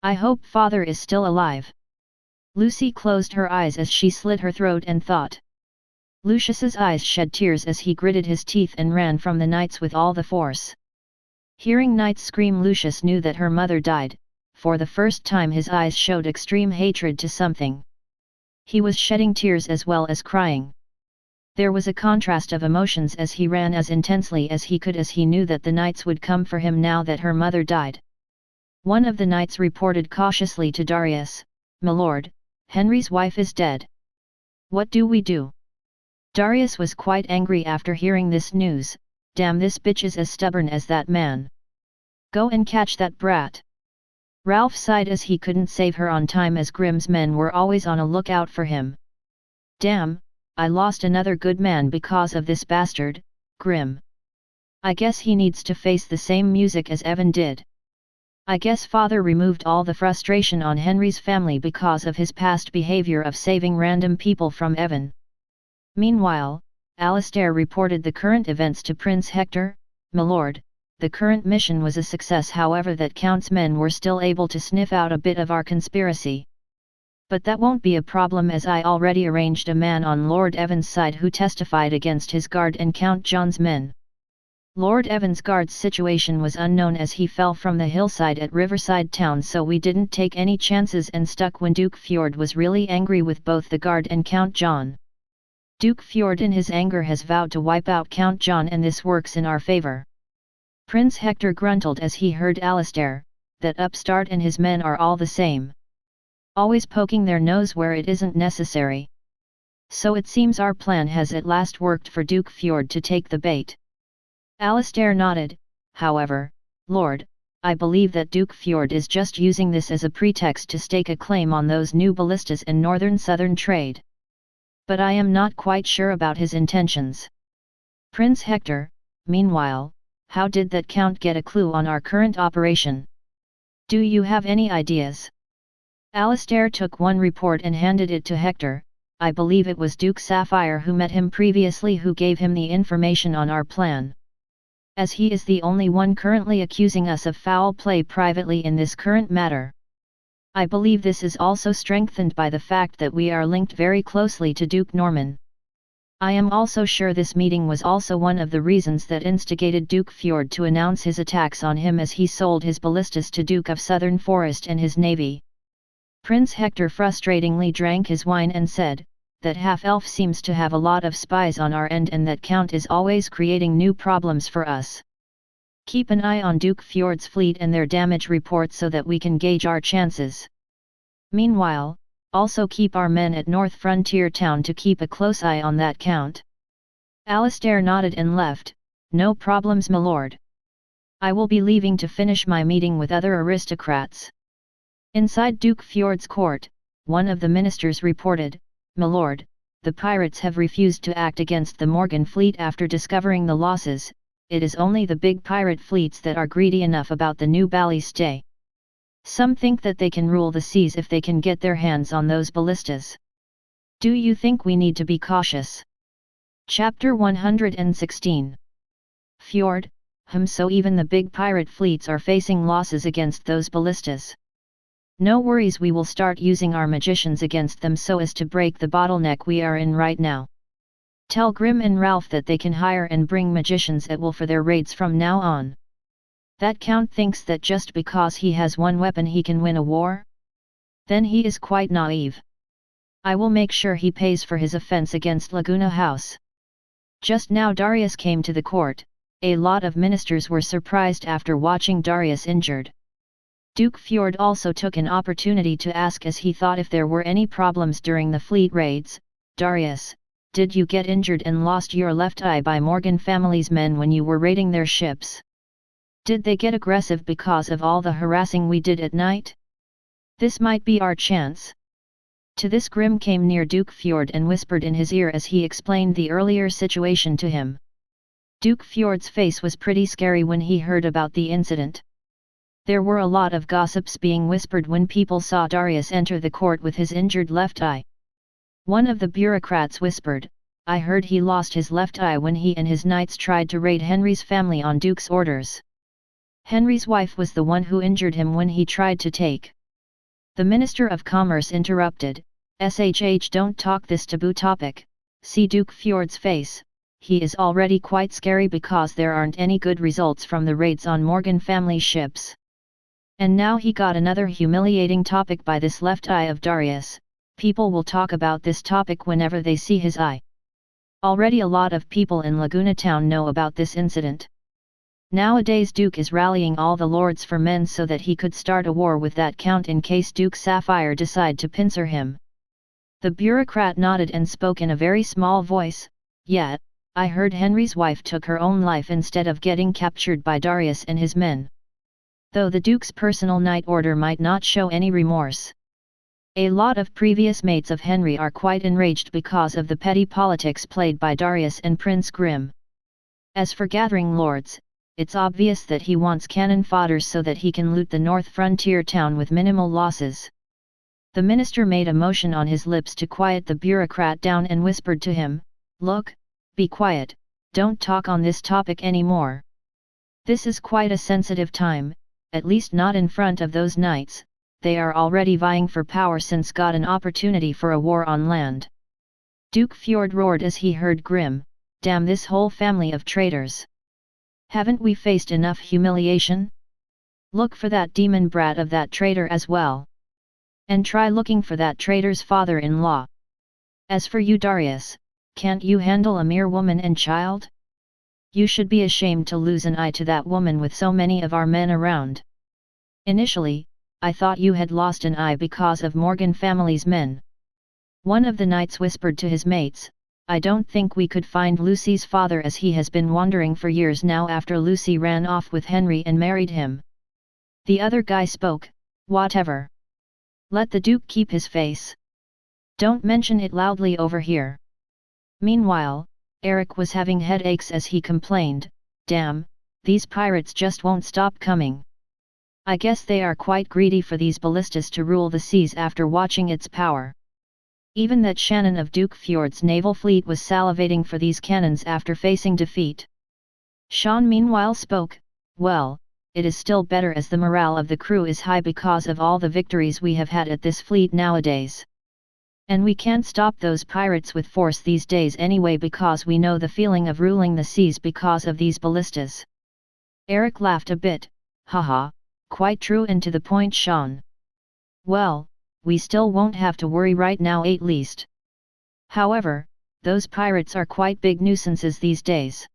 I hope father is still alive. Lucy closed her eyes as she slit her throat and thought. Lucius's eyes shed tears as he gritted his teeth and ran from the knights with all the force. Hearing knights scream, Lucius knew that her mother died. For the first time his eyes showed extreme hatred to something. He was shedding tears as well as crying. There was a contrast of emotions as he ran as intensely as he could as he knew that the knights would come for him now that her mother died. One of the knights reported cautiously to Darius, "My lord, Henry's wife is dead. What do we do?" Darius was quite angry after hearing this news. Damn, this bitch is as stubborn as that man. Go and catch that brat. Ralph sighed as he couldn't save her on time as Grimm's men were always on a lookout for him. Damn, I lost another good man because of this bastard, Grimm. I guess he needs to face the same music as Evan did. I guess father removed all the frustration on Henry's family because of his past behavior of saving random people from Evan. Meanwhile, Alistair reported the current events to Prince Hector. "My lord, the current mission was a success, however that Count's men were still able to sniff out a bit of our conspiracy. But that won't be a problem, as I already arranged a man on Lord Evan's side who testified against his guard and Count John's men. Lord Evan's guard's situation was unknown as he fell from the hillside at Riverside Town, so we didn't take any chances and stuck when Duke Fjord was really angry with both the guard and Count John. Duke Fjord in his anger has vowed to wipe out Count John, and this works in our favor. Prince Hector grunted as he heard Alistair, that upstart and his men are all the same. Always poking their nose where it isn't necessary. So it seems our plan has at last worked for Duke Fjord to take the bait. Alistair nodded. However, Lord, I believe that Duke Fjord is just using this as a pretext to stake a claim on those new ballistas and northern-southern trade. But I am not quite sure about his intentions. Prince Hector, meanwhile, how did that Count get a clue on our current operation? Do you have any ideas? Alistair took one report and handed it to Hector. I believe it was Duke Sapphire who met him previously who gave him the information on our plan. As he is the only one currently accusing us of foul play privately in this current matter. I believe this is also strengthened by the fact that we are linked very closely to Duke Norman. I am also sure this meeting was also one of the reasons that instigated Duke Fjord to announce his attacks on him, as he sold his ballistas to Duke of Southern Forest and his navy. Prince Hector frustratingly drank his wine and said, that half-elf seems to have a lot of spies on our end and that Count is always creating new problems for us. Keep an eye on Duke Fjord's fleet and their damage reports so that we can gauge our chances. Meanwhile, also keep our men at North Frontier Town to keep a close eye on that Count. Alistair nodded and left. No problems, my lord. I will be leaving to finish my meeting with other aristocrats. Inside Duke Fjord's court, one of the ministers reported, my lord, the pirates have refused to act against the Morgan fleet after discovering the losses. It is only the big pirate fleets that are greedy enough about the new ballista. Some think that they can rule the seas if they can get their hands on those ballistas. Do you think we need to be cautious? Chapter 116. Fjord, so even the big pirate fleets are facing losses against those ballistas. No worries, we will start using our magicians against them so as to break the bottleneck we are in right now. Tell Grim and Ralph that they can hire and bring magicians at will for their raids from now on. That Count thinks that just because he has one weapon he can win a war? Then he is quite naive. I will make sure he pays for his offense against Laguna House. Just now Darius came to the court. A lot of ministers were surprised after watching Darius injured. Duke Fjord also took an opportunity to ask, as he thought if there were any problems during the fleet raids. Darius, did you get injured and lost your left eye by Morgan family's men when you were raiding their ships? Did they get aggressive because of all the harassing we did at night? This might be our chance. To this Grim came near Duke Fjord and whispered in his ear as he explained the earlier situation to him. Duke Fjord's face was pretty scary when he heard about the incident. There were a lot of gossips being whispered when people saw Darius enter the court with his injured left eye. One of the bureaucrats whispered, I heard he lost his left eye when he and his knights tried to raid Henry's family on Duke's orders. Henry's wife was the one who injured him when he tried to take. The Minister of Commerce interrupted, SHH, don't talk this taboo topic. See Duke Fjord's face. He is already quite scary because there aren't any good results from the raids on Morgan family ships. And now he got another humiliating topic by this left eye of Darius. People will talk about this topic whenever they see his eye. Already a lot of people in Laguna Town know about this incident. Nowadays Duke is rallying all the lords for men so that he could start a war with that Count in case Duke Sapphire decide to pincer him. The bureaucrat nodded and spoke in a very small voice, Yet, I heard Henry's wife took her own life instead of getting captured by Darius and his men. Though the Duke's personal knight order might not show any remorse. A lot of previous mates of Henry are quite enraged because of the petty politics played by Darius and Prince Grim. As for gathering lords, it's obvious that he wants cannon fodder so that he can loot the North Frontier Town with minimal losses. The minister made a motion on his lips to quiet the bureaucrat down and whispered to him, Look, be quiet, don't talk on this topic anymore. This is quite a sensitive time, at least not in front of those knights, they are already vying for power since got an opportunity for a war on land. Duke Fjord roared as he heard Grim, damn this whole family of traitors. Haven't we faced enough humiliation? Look for that demon brat of that traitor as well. And try looking for that traitor's father-in-law. As for you Darius, can't you handle a mere woman and child? You should be ashamed to lose an eye to that woman with so many of our men around. Initially, I thought you had lost an eye because of Morgan family's men. One of the knights whispered to his mates, I don't think we could find Lucy's father as he has been wandering for years now after Lucy ran off with Henry and married him. The other guy spoke, whatever. Let the Duke keep his face. Don't mention it loudly over here. Meanwhile, Eric was having headaches as he complained, damn, these pirates just won't stop coming. I guess they are quite greedy for these ballistas to rule the seas after watching its power. Even that Shannon of Duke Fjord's naval fleet was salivating for these cannons after facing defeat. Sean meanwhile spoke, well, it is still better as the morale of the crew is high because of all the victories we have had at this fleet nowadays. And we can't stop those pirates with force these days anyway because we know the feeling of ruling the seas because of these ballistas. Eric laughed a bit, haha, quite true and to the point Sean. Well, we still won't have to worry right now at least. However, those pirates are quite big nuisances these days.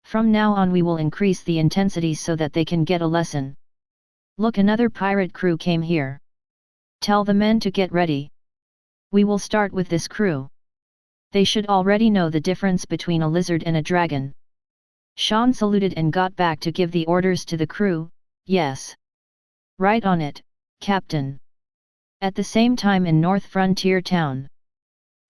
From now on we will increase the intensity so that they can get a lesson. Look, another pirate crew came here. Tell the men to get ready. We will start with this crew. They should already know the difference between a lizard and a dragon. Sean saluted and got back to give the orders to the crew, yes. Right on it, Captain. At the same time in North Frontier Town.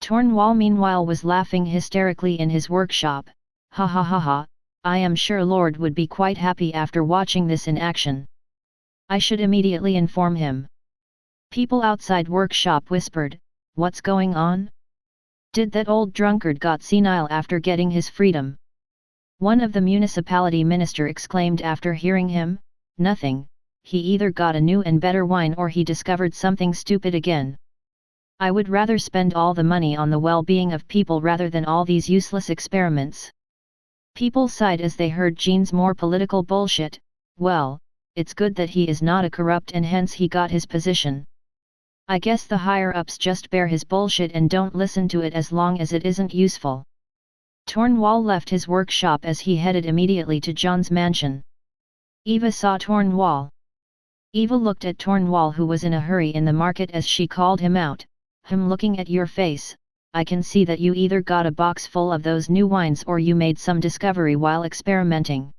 Tornwall meanwhile was laughing hysterically in his workshop, ha ha ha ha, I am sure Lord would be quite happy after watching this in action. I should immediately inform him. People outside workshop whispered, what's going on? Did that old drunkard got senile after getting his freedom? One of the municipality minister exclaimed after hearing him, nothing, he either got a new and better wine or he discovered something stupid again. I would rather spend all the money on the well-being of people rather than all these useless experiments. People sighed as they heard Jean's more political bullshit, well, it's good that he is not a corrupt and hence he got his position. I guess the higher-ups just bear his bullshit and don't listen to it as long as it isn't useful. Tornwall left his workshop as he headed immediately to John's mansion. Eva saw Tornwall. Eva looked at Tornwall who was in a hurry in the market as she called him out, looking at your face, I can see that you either got a box full of those new wines or you made some discovery while experimenting.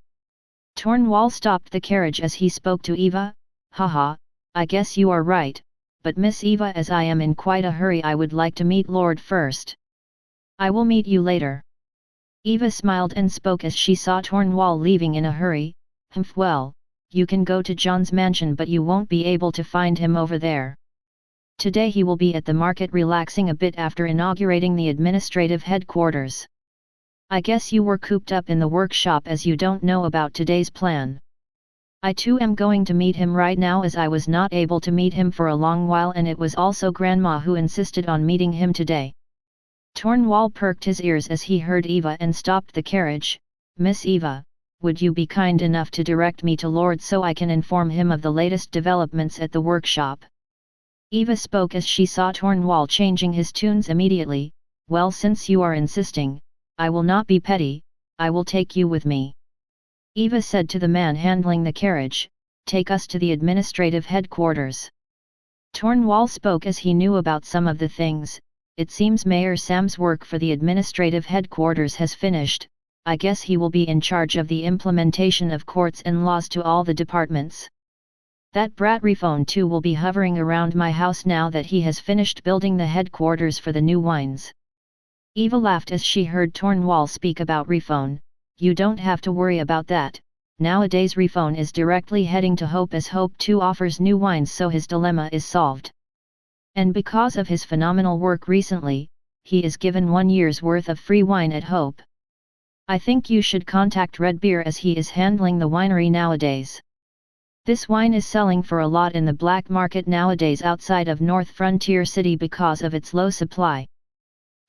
Tornwall stopped the carriage as he spoke to Eva, haha, I guess you are right. But Miss Eva, as I am in quite a hurry, I would like to meet Lord first. I will meet you later. Eva smiled and spoke as she saw Tornwall leaving in a hurry, well, you can go to John's mansion but you won't be able to find him over there. Today he will be at the market relaxing a bit after inaugurating the administrative headquarters. I guess you were cooped up in the workshop as you don't know about today's plan. I too am going to meet him right now as I was not able to meet him for a long while and it was also Grandma who insisted on meeting him today. Tornwall perked his ears as he heard Eva and stopped the carriage. Miss Eva, would you be kind enough to direct me to Lord so I can inform him of the latest developments at the workshop? Eva spoke as she saw Tornwall changing his tunes immediately, well, since you are insisting, I will not be petty, I will take you with me. Eva said to the man handling the carriage, take us to the administrative headquarters. Tornwall spoke as he knew about some of the things, it seems Mayor Sam's work for the administrative headquarters has finished, I guess he will be in charge of the implementation of courts and laws to all the departments. That brat Refone too will be hovering around my house now that he has finished building the headquarters for the new wines. Eva laughed as she heard Tornwall speak about Refone. You don't have to worry about that, nowadays Refone is directly heading to Hope as Hope too offers new wines so his dilemma is solved. And because of his phenomenal work recently, he is given 1 year's worth of free wine at Hope. I think you should contact Redbeard as he is handling the winery nowadays. This wine is selling for a lot in the black market nowadays outside of North Frontier City because of its low supply.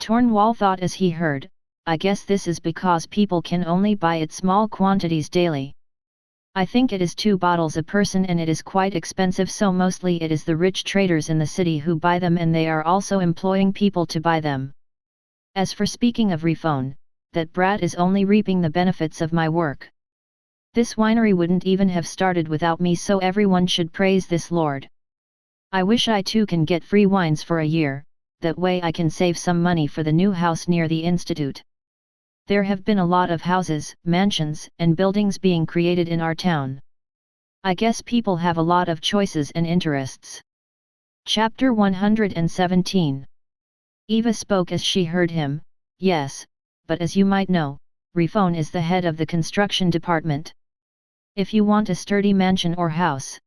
Tornwall thought as he heard, I guess this is because people can only buy it small quantities daily. I think it is 2 bottles a person and it is quite expensive, so mostly it is the rich traders in the city who buy them, and they are also employing people to buy them. As for speaking of refone, that brat is only reaping the benefits of my work. This winery wouldn't even have started without me, so everyone should praise this lord. I wish I too can get free wines for a year, that way I can save some money for the new house near the institute. There have been a lot of houses, mansions, and buildings being created in our town. I guess people have a lot of choices and interests. Chapter 117. Eva spoke as she heard him. Yes, but as you might know, Refone is the head of the construction department. If you want a sturdy mansion or house,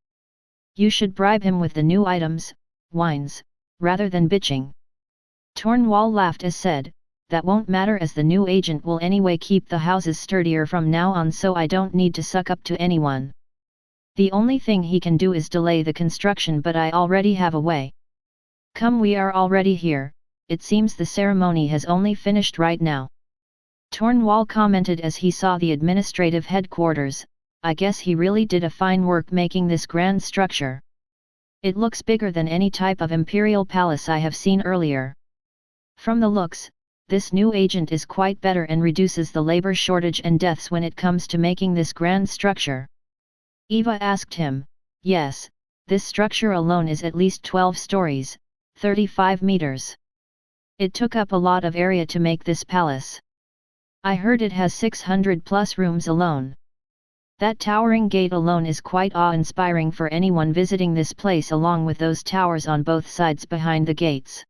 you should bribe him with the new items, wines, rather than bitching. Tornwall laughed as said, that won't matter as the new agent will anyway keep the houses sturdier from now on, so I don't need to suck up to anyone. The only thing he can do is delay the construction, but I already have a way. Come, we are already here, it seems the ceremony has only finished right now. Tornwall commented as he saw the administrative headquarters. I guess he really did a fine work making this grand structure. It looks bigger than any type of imperial palace I have seen earlier. From the looks, this new agent is quite better and reduces the labor shortage and deaths when it comes to making this grand structure. Eva asked him, yes, this structure alone is at least 12 stories, 35 meters. It took up a lot of area to make this palace. I heard it has 600 plus rooms alone. That towering gate alone is quite awe-inspiring for anyone visiting this place, along with those towers on both sides behind the gates.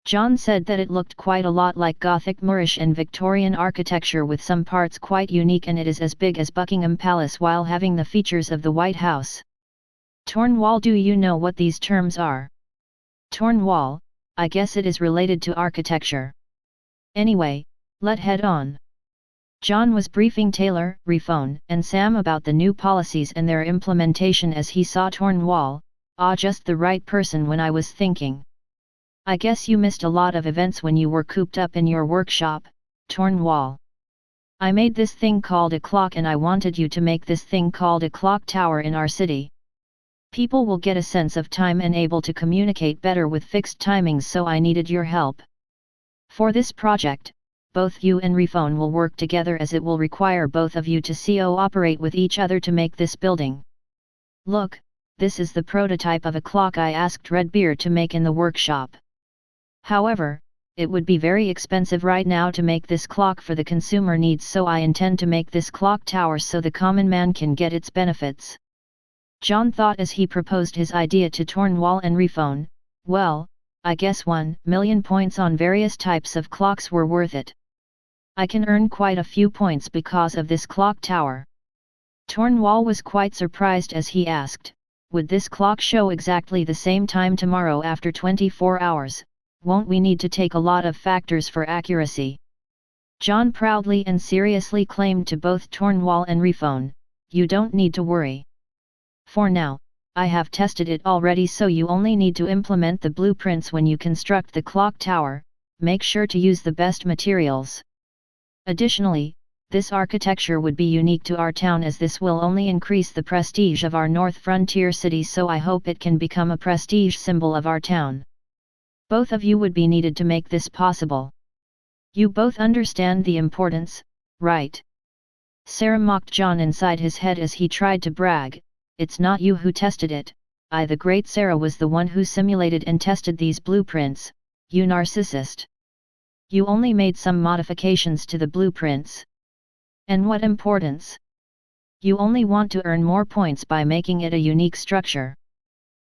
John said that it looked quite a lot like Gothic Moorish and Victorian architecture, with some parts quite unique, and it is as big as Buckingham Palace while having the features of the White House. Tornwall, do you know what these terms are? Tornwall, I guess it is related to architecture. Anyway, let's head on. John was briefing Taylor, Refone, and Sam about the new policies and their implementation as he saw Tornwall. Just the right person when I was thinking. I guess you missed a lot of events when you were cooped up in your workshop, Tornwall. I made this thing called a clock, and I wanted you to make this thing called a clock tower in our city. People will get a sense of time and able to communicate better with fixed timings, so I needed your help. For this project, both you and Refone will work together, as it will require both of you to cooperate with each other to make this building. Look, this is the prototype of a clock I asked Redbeard to make in the workshop. However, it would be very expensive right now to make this clock for the consumer needs, so I intend to make this clock tower so the common man can get its benefits. John thought as he proposed his idea to Tornwall and Refone. Well, I guess 1,000,000 points on various types of clocks were worth it. I can earn quite a few points because of this clock tower. Tornwall was quite surprised as he asked, would this clock show exactly the same time tomorrow after 24 hours, won't we need to take a lot of factors for accuracy? John proudly and seriously claimed to both Tornwall and Refone, you don't need to worry. For now, I have tested it already, so you only need to implement the blueprints when you construct the clock tower, make sure to use the best materials. Additionally, this architecture would be unique to our town, as this will only increase the prestige of our North Frontier city, so I hope it can become a prestige symbol of our town. Both of you would be needed to make this possible. You both understand the importance, right? Sarah mocked John inside his head as he tried to brag, it's not you who tested it, I, the great Sarah, was the one who simulated and tested these blueprints, you narcissist. You only made some modifications to the blueprints. And what importance? You only want to earn more points by making it a unique structure.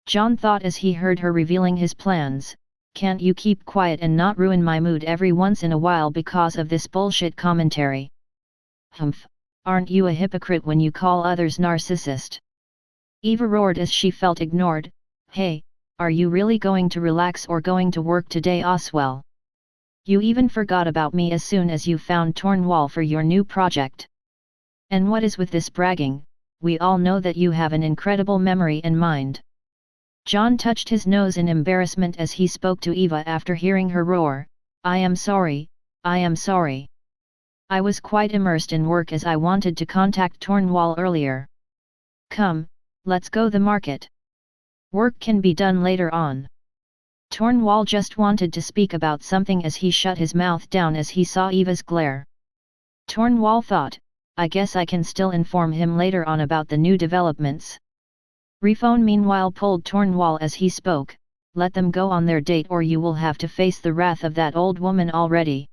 John thought as he heard her revealing his plans, can't you keep quiet and not ruin my mood every once in a while because of this bullshit commentary? Humph, aren't you a hypocrite when you call others narcissist? Eva roared as she felt ignored. Hey, are you really going to relax or going to work today, Oswell? You even forgot about me as soon as you found Tornwall for your new project. And what is with this bragging? We all know that you have an incredible memory and mind. John touched his nose in embarrassment as he spoke to Eva after hearing her roar, I am sorry, I am sorry. I was quite immersed in work as I wanted to contact Tornwall earlier. Come, let's go the market. Work can be done later on. Tornwall just wanted to speak about something as he shut his mouth down as he saw Eva's glare. Tornwall thought, I guess I can still inform him later on about the new developments. Refone meanwhile pulled Tornwall as he spoke, let them go on their date or you will have to face the wrath of that old woman already.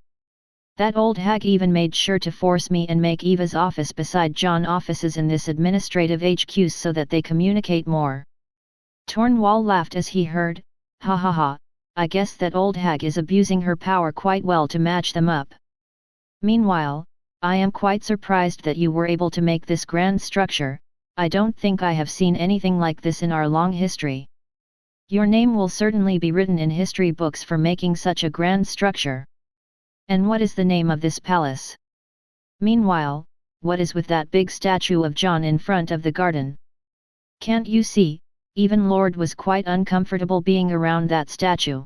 That old hag even made sure to force me and make Eva's office beside John's offices in this administrative HQ so that they communicate more. Tornwall laughed as he heard, ha ha ha, I guess that old hag is abusing her power quite well to match them up. Meanwhile, I am quite surprised that you were able to make this grand structure. I don't think I have seen anything like this in our long history. Your name will certainly be written in history books for making such a grand structure. And what is the name of this palace? Meanwhile, what is with that big statue of John in front of the garden? Can't you see, even Lord was quite uncomfortable being around that statue.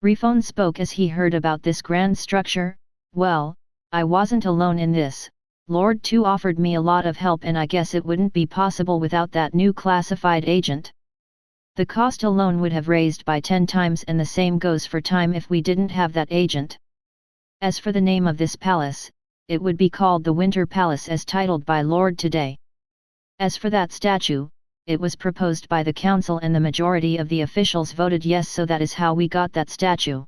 Refone spoke as he heard about this grand structure, well, I wasn't alone in this, Lord too offered me a lot of help and I guess it wouldn't be possible without that new classified agent. The cost alone would have raised by 10 times and the same goes for time if we didn't have that agent. As for the name of this palace, it would be called the Winter Palace as titled by Lord today. As for that statue, it was proposed by the council and the majority of the officials voted yes, so that is how we got that statue.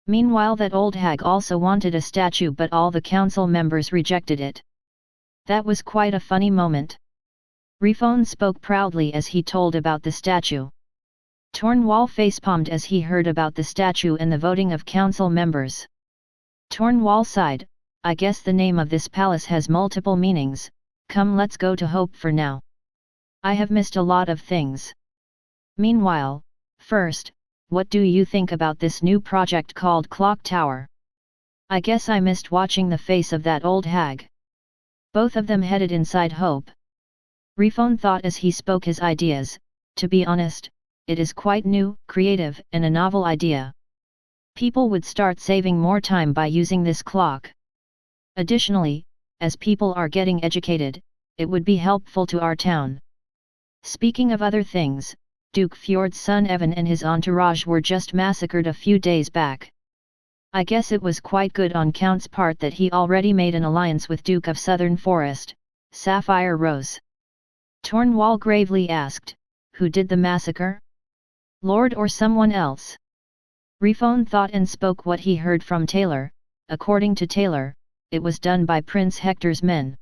Meanwhile that old hag also wanted a statue but all the council members rejected it. That was quite a funny moment. Refone spoke proudly as he told about the statue. Tornwall facepalmed as he heard about the statue and the voting of council members. Tornwall sighed, I guess the name of this palace has multiple meanings, come let's go to Hope for now. I have missed a lot of things. Meanwhile, first, what do you think about this new project called Clock Tower? I guess I missed watching the face of that old hag. Both of them headed inside Hope. Refone thought as he spoke his ideas, to be honest, it is quite new, creative and a novel idea. People would start saving more time by using this clock. Additionally, as people are getting educated, it would be helpful to our town. Speaking of other things, Duke Fjord's son Evan and his entourage were just massacred a few days back. I guess it was quite good on Count's part that he already made an alliance with Duke of Southern Forest, Sapphire Rose. Tornwall gravely asked, who did the massacre? Lord or someone else? Refone thought and spoke what he heard from Taylor. According to Taylor, it was done by Prince Hector's men.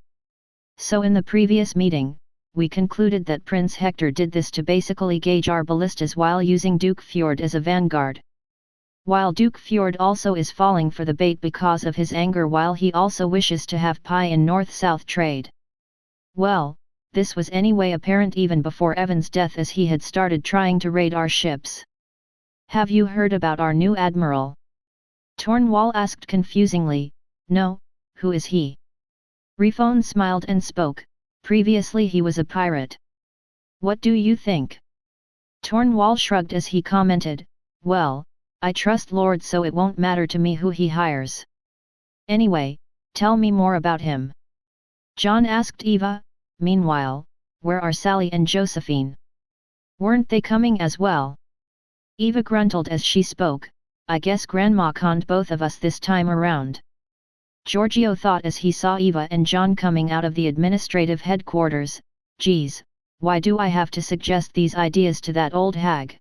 So in the previous meeting, we concluded that Prince Hector did this to basically gauge our ballistas while using Duke Fjord as a vanguard. While Duke Fjord also is falling for the bait because of his anger while he also wishes to have pie in North-South trade. Well, this was anyway apparent even before Evan's death as he had started trying to raid our ships. Have you heard about our new admiral? Tornwall asked confusingly, no, who is he? Refone smiled and spoke, previously he was a pirate. What do you think? Tornwall shrugged as he commented, well, I trust Lord so it won't matter to me who he hires. Anyway, tell me more about him. John asked Eva, meanwhile, where are Sally and Josephine? Weren't they coming as well? Eva gruntled as she spoke, I guess Grandma conned both of us this time around. Giorgio thought as he saw Eva and John coming out of the administrative headquarters, geez, why do I have to suggest these ideas to that old hag?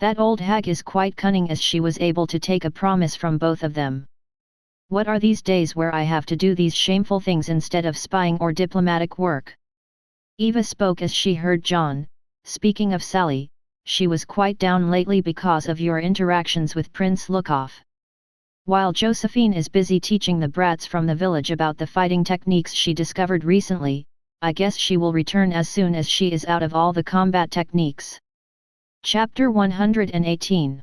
That old hag is quite cunning as she was able to take a promise from both of them. What are these days where I have to do these shameful things instead of spying or diplomatic work? Eva spoke as she heard John, speaking of Sally, she was quite down lately because of your interactions with Prince Lukov. While Josephine is busy teaching the brats from the village about the fighting techniques she discovered recently, I guess she will return as soon as she is out of all the combat techniques. Chapter 118.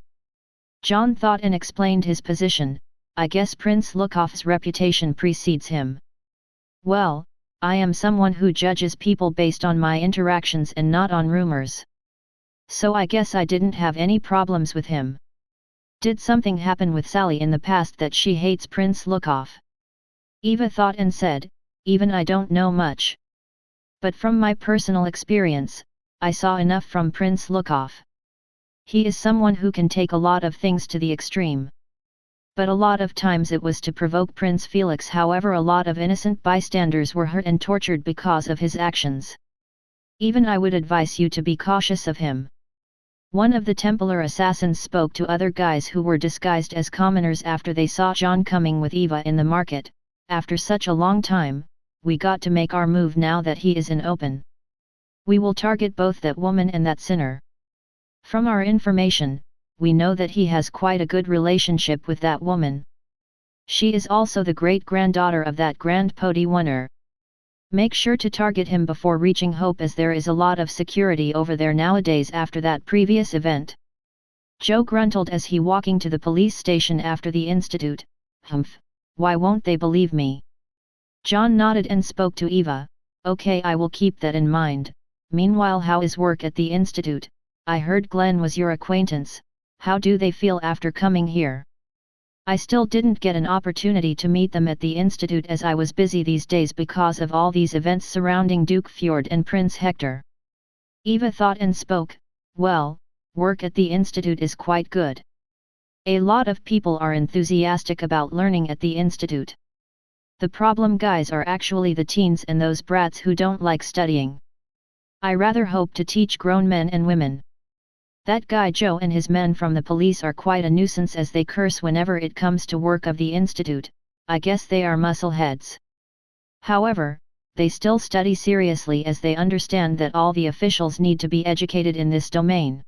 John thought and explained his position. I guess Prince Lukov's reputation precedes him. Well, I am someone who judges people based on my interactions and not on rumors. So I guess I didn't have any problems with him. Did something happen with Sally in the past that she hates Prince Lukov? Eva thought and said, even I don't know much. But from my personal experience, I saw enough from Prince Lukov. He is someone who can take a lot of things to the extreme. But a lot of times it was to provoke Prince Felix. However, a lot of innocent bystanders were hurt and tortured because of his actions. Even I would advise you to be cautious of him. One of the Templar assassins spoke to other guys who were disguised as commoners after they saw John coming with Eva in the market. After such a long time, we got to make our move now that he is in open. We will target both that woman and that sinner. From our information, we know that he has quite a good relationship with that woman. She is also the great-granddaughter of that Grand Podi winner. Make sure to target him before reaching Hope, as there is a lot of security over there nowadays after that previous event. Joe grunted as he walking to the police station after the institute. Humph, why won't they believe me? John nodded and spoke to Eva. Okay, I will keep that in mind. Meanwhile, how is work at the institute? I heard Glenn was your acquaintance. How do they feel after coming here? I still didn't get an opportunity to meet them at the institute as I was busy these days because of all these events surrounding Duke Fjord and Prince Hector. Eva thought and spoke, well, work at the institute is quite good. A lot of people are enthusiastic about learning at the institute. The problem guys are actually the teens and those brats who don't like studying. I rather hope to teach grown men and women. That guy Joe and his men from the police are quite a nuisance as they curse whenever it comes to work of the institute. I guess they are muscleheads. However, they still study seriously as they understand that all the officials need to be educated in this domain.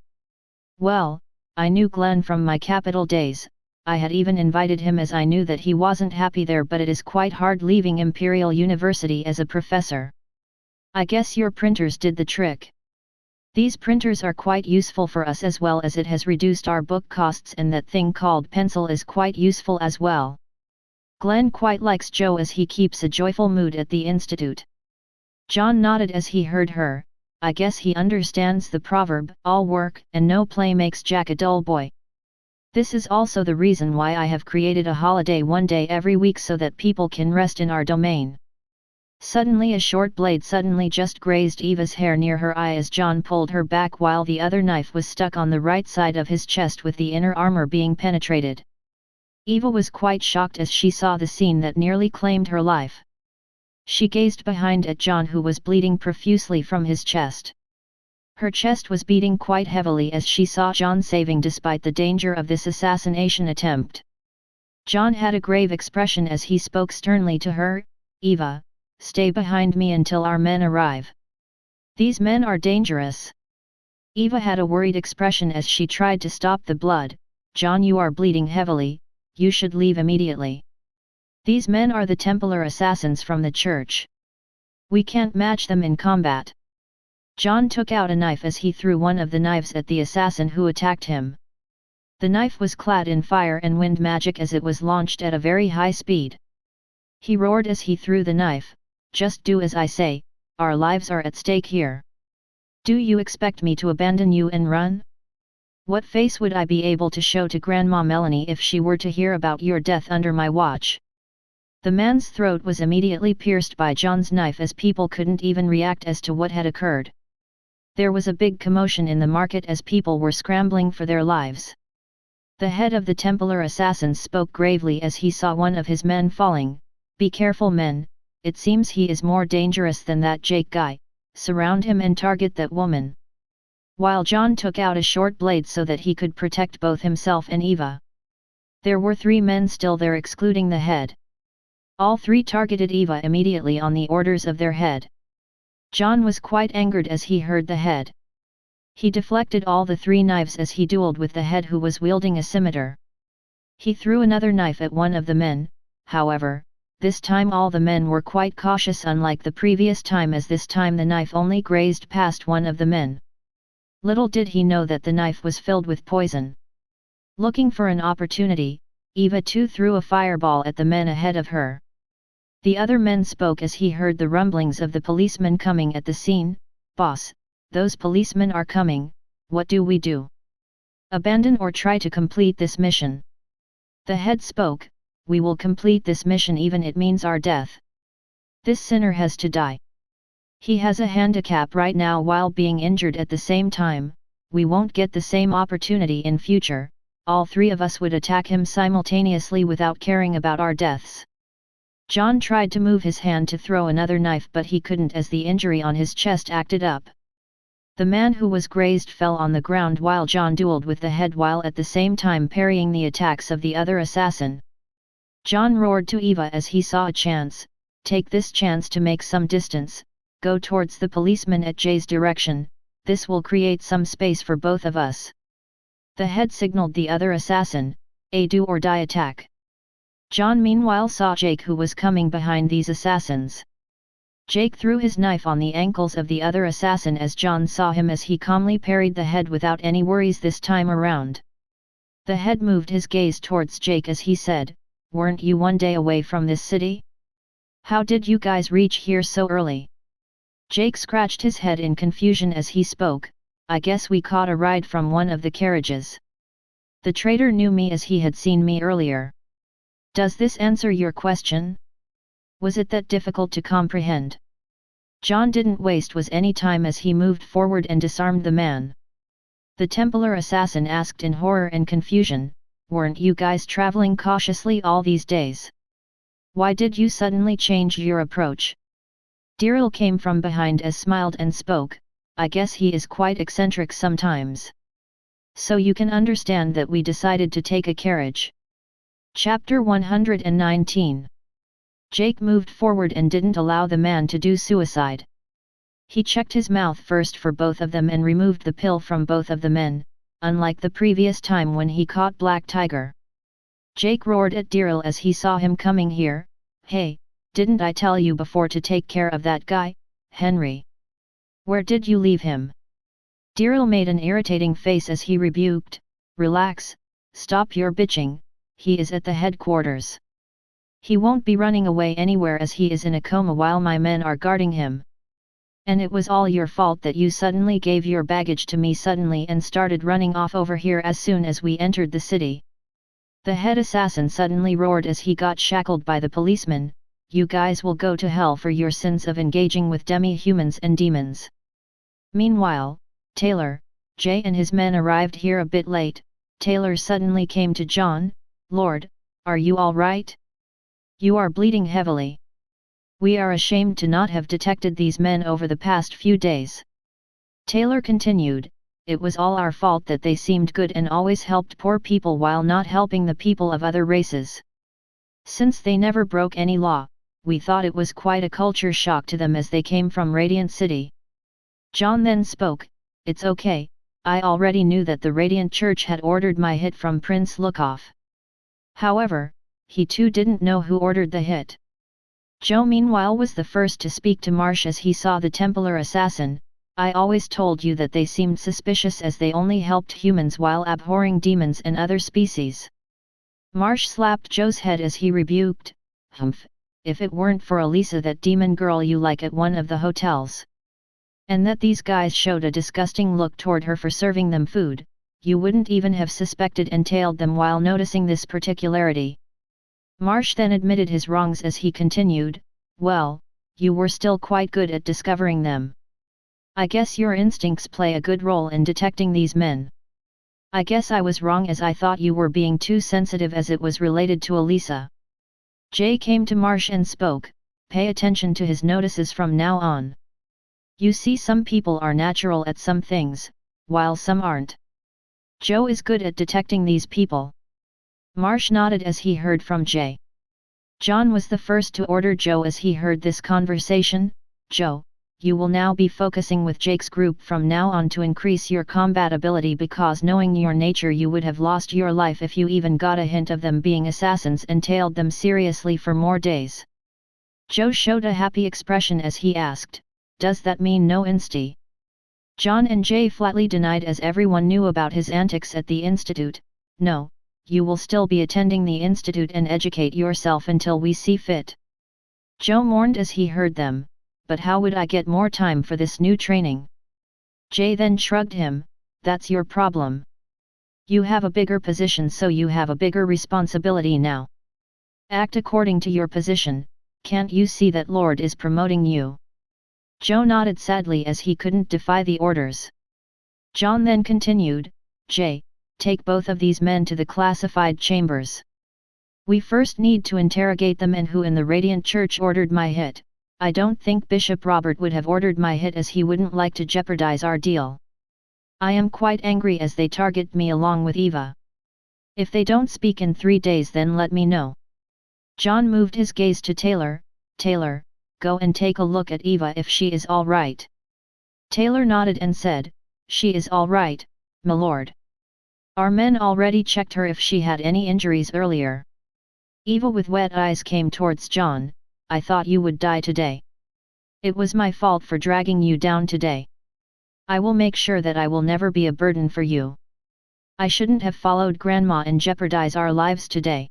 Well, I knew Glenn from my capital days. I had even invited him as I knew that he wasn't happy there, but it is quite hard leaving Imperial University as a professor. I guess your printers did the trick. These printers are quite useful for us as well as it has reduced our book costs, and that thing called pencil is quite useful as well. Glenn quite likes Joe as he keeps a joyful mood at the institute. John nodded as he heard her. I guess he understands the proverb, all work and no play makes Jack a dull boy. This is also the reason why I have created a holiday one day every week so that people can rest in our domain. Suddenly a short blade suddenly just grazed Eva's hair near her eye as John pulled her back while the other knife was stuck on the right side of his chest with the inner armor being penetrated. Eva was quite shocked as she saw the scene that nearly claimed her life. She gazed behind at John, who was bleeding profusely from his chest. Her chest was beating quite heavily as she saw John saving despite the danger of this assassination attempt. John had a grave expression as he spoke sternly to her, Eva, stay behind me until our men arrive. These men are dangerous. Eva had a worried expression as she tried to stop the blood. John, you are bleeding heavily, you should leave immediately. These men are the Templar assassins from the church. We can't match them in combat. John took out a knife as he threw one of the knives at the assassin who attacked him. The knife was clad in fire and wind magic as it was launched at a very high speed. He roared as he threw the knife, just do as I say, our lives are at stake here. Do you expect me to abandon you and run? What face would I be able to show to Grandma Melanie if she were to hear about your death under my watch? The man's throat was immediately pierced by John's knife as people couldn't even react as to what had occurred. There was a big commotion in the market as people were scrambling for their lives. The head of the Templar assassins spoke gravely as he saw one of his men falling. Be careful, men, it seems he is more dangerous than that Jake guy, surround him and target that woman. While John took out a short blade so that he could protect both himself and Eva. There were 3 men still there excluding the head. All 3 targeted Eva immediately on the orders of their head. John was quite angered as he heard the head. He deflected all the 3 knives as he dueled with the head who was wielding a scimitar. He threw another knife at one of the men, however, this time all the men were quite cautious unlike the previous time, as this time the knife only grazed past one of the men. Little did he know that the knife was filled with poison. Looking for an opportunity, Eva too threw a fireball at the men ahead of her. The other men spoke as he heard the rumblings of the policemen coming at the scene. "Boss, those policemen are coming, what do we do? Abandon or try to complete this mission?" The head spoke, "We will complete this mission even it means our death. This sinner has to die. He has a handicap right now while being injured at the same time, we won't get the same opportunity in future, all three of us would attack him simultaneously without caring about our deaths." John tried to move his hand to throw another knife but he couldn't as the injury on his chest acted up. The man who was grazed fell on the ground while John dueled with the head while at the same time parrying the attacks of the other assassin. John roared to Eva as he saw a chance, "Take this chance to make some distance, go towards the policeman at Jay's direction, this will create some space for both of us." The head signaled the other assassin, "A do or die attack." John meanwhile saw Jake who was coming behind these assassins. Jake threw his knife on the ankles of the other assassin as John saw him as he calmly parried the head without any worries this time around. The head moved his gaze towards Jake as he said, "Weren't you one day away from this city? How did you guys reach here so early?" Jake scratched his head in confusion as he spoke, "I guess we caught a ride from one of the carriages. The traitor knew me as he had seen me earlier. Does this answer your question? Was it that difficult to comprehend?" John didn't waste any time as he moved forward and disarmed the man. The Templar assassin asked in horror and confusion, "Weren't you guys traveling cautiously all these days? Why did you suddenly change your approach?" Daryl came from behind as smiled and spoke, "I guess he is quite eccentric sometimes. So you can understand that we decided to take a carriage." Chapter 119. Jake moved forward and didn't allow the man to do suicide. He checked his mouth first for both of them and removed the pill from both of the men, unlike the previous time when he caught Black Tiger. Jake roared at Daryl as he saw him coming here, "Hey, didn't I tell you before to take care of that guy, Henry? Where did you leave him?" Daryl made an irritating face as he rebuked, "Relax, stop your bitching, he is at the headquarters. He won't be running away anywhere as he is in a coma while my men are guarding him. And it was all your fault that you suddenly gave your baggage to me suddenly and started running off over here as soon as we entered the city." The head assassin suddenly roared as he got shackled by the policeman, "You guys will go to hell for your sins of engaging with demi-humans and demons." Meanwhile, Taylor, Jay and his men arrived here a bit late. Taylor suddenly came to John, "Lord, are you all right? You are bleeding heavily. We are ashamed to not have detected these men over the past few days." Taylor continued, "It was all our fault that they seemed good and always helped poor people while not helping the people of other races. Since they never broke any law, we thought it was quite a culture shock to them as they came from Radiant City." John then spoke, "It's okay, I already knew that the Radiant Church had ordered my hit from Prince Lukov. However, he too didn't know who ordered the hit." Joe meanwhile was the first to speak to Marsh as he saw the Templar assassin, "I always told you that they seemed suspicious as they only helped humans while abhorring demons and other species." Marsh slapped Joe's head as he rebuked, "Humph, if it weren't for Elisa, that demon girl you like at one of the hotels, and that these guys showed a disgusting look toward her for serving them food, you wouldn't even have suspected and tailed them while noticing this particularity." Marsh then admitted his wrongs as he continued, "Well, you were still quite good at discovering them. I guess your instincts play a good role in detecting these men. I guess I was wrong as I thought you were being too sensitive as it was related to Elisa." Jay came to Marsh and spoke, "Pay attention to his notices from now on. You see, some people are natural at some things, while some aren't. Joe is good at detecting these people." Marsh nodded as he heard from Jay. John was the first to order Joe as he heard this conversation, "Joe, you will now be focusing with Jake's group from now on to increase your combat ability, because knowing your nature you would have lost your life if you even got a hint of them being assassins and tailed them seriously for more days." Joe showed a happy expression as he asked, "Does that mean no insti?" John and Jay flatly denied as everyone knew about his antics at the Institute, no, you will still be attending the institute and educate yourself until we see fit. Joe mourned as he heard them, but how would I get more time for this new training? Jay then shrugged him, that's your problem. You have a bigger position, so you have a bigger responsibility now. Act according to your position. Can't you see that Lord is promoting you? Joe nodded sadly as he couldn't defy the orders. John then continued, Jay, take both of these men to the classified chambers. We first need to interrogate them and who in the Radiant Church ordered my hit. I don't think Bishop Robert would have ordered my hit, as he wouldn't like to jeopardize our deal. I am quite angry as they target me along with Eva. If they don't speak in 3 days, then let me know. John moved his gaze to Taylor. Taylor, go and take a look at Eva if she is all right. Taylor nodded and said, she is all right, my lord. Our men already checked her if she had any injuries earlier. Eva with wet eyes came towards John. I thought you would die today. It was my fault for dragging you down today. I will make sure that I will never be a burden for you. I shouldn't have followed Grandma and jeopardize our lives today.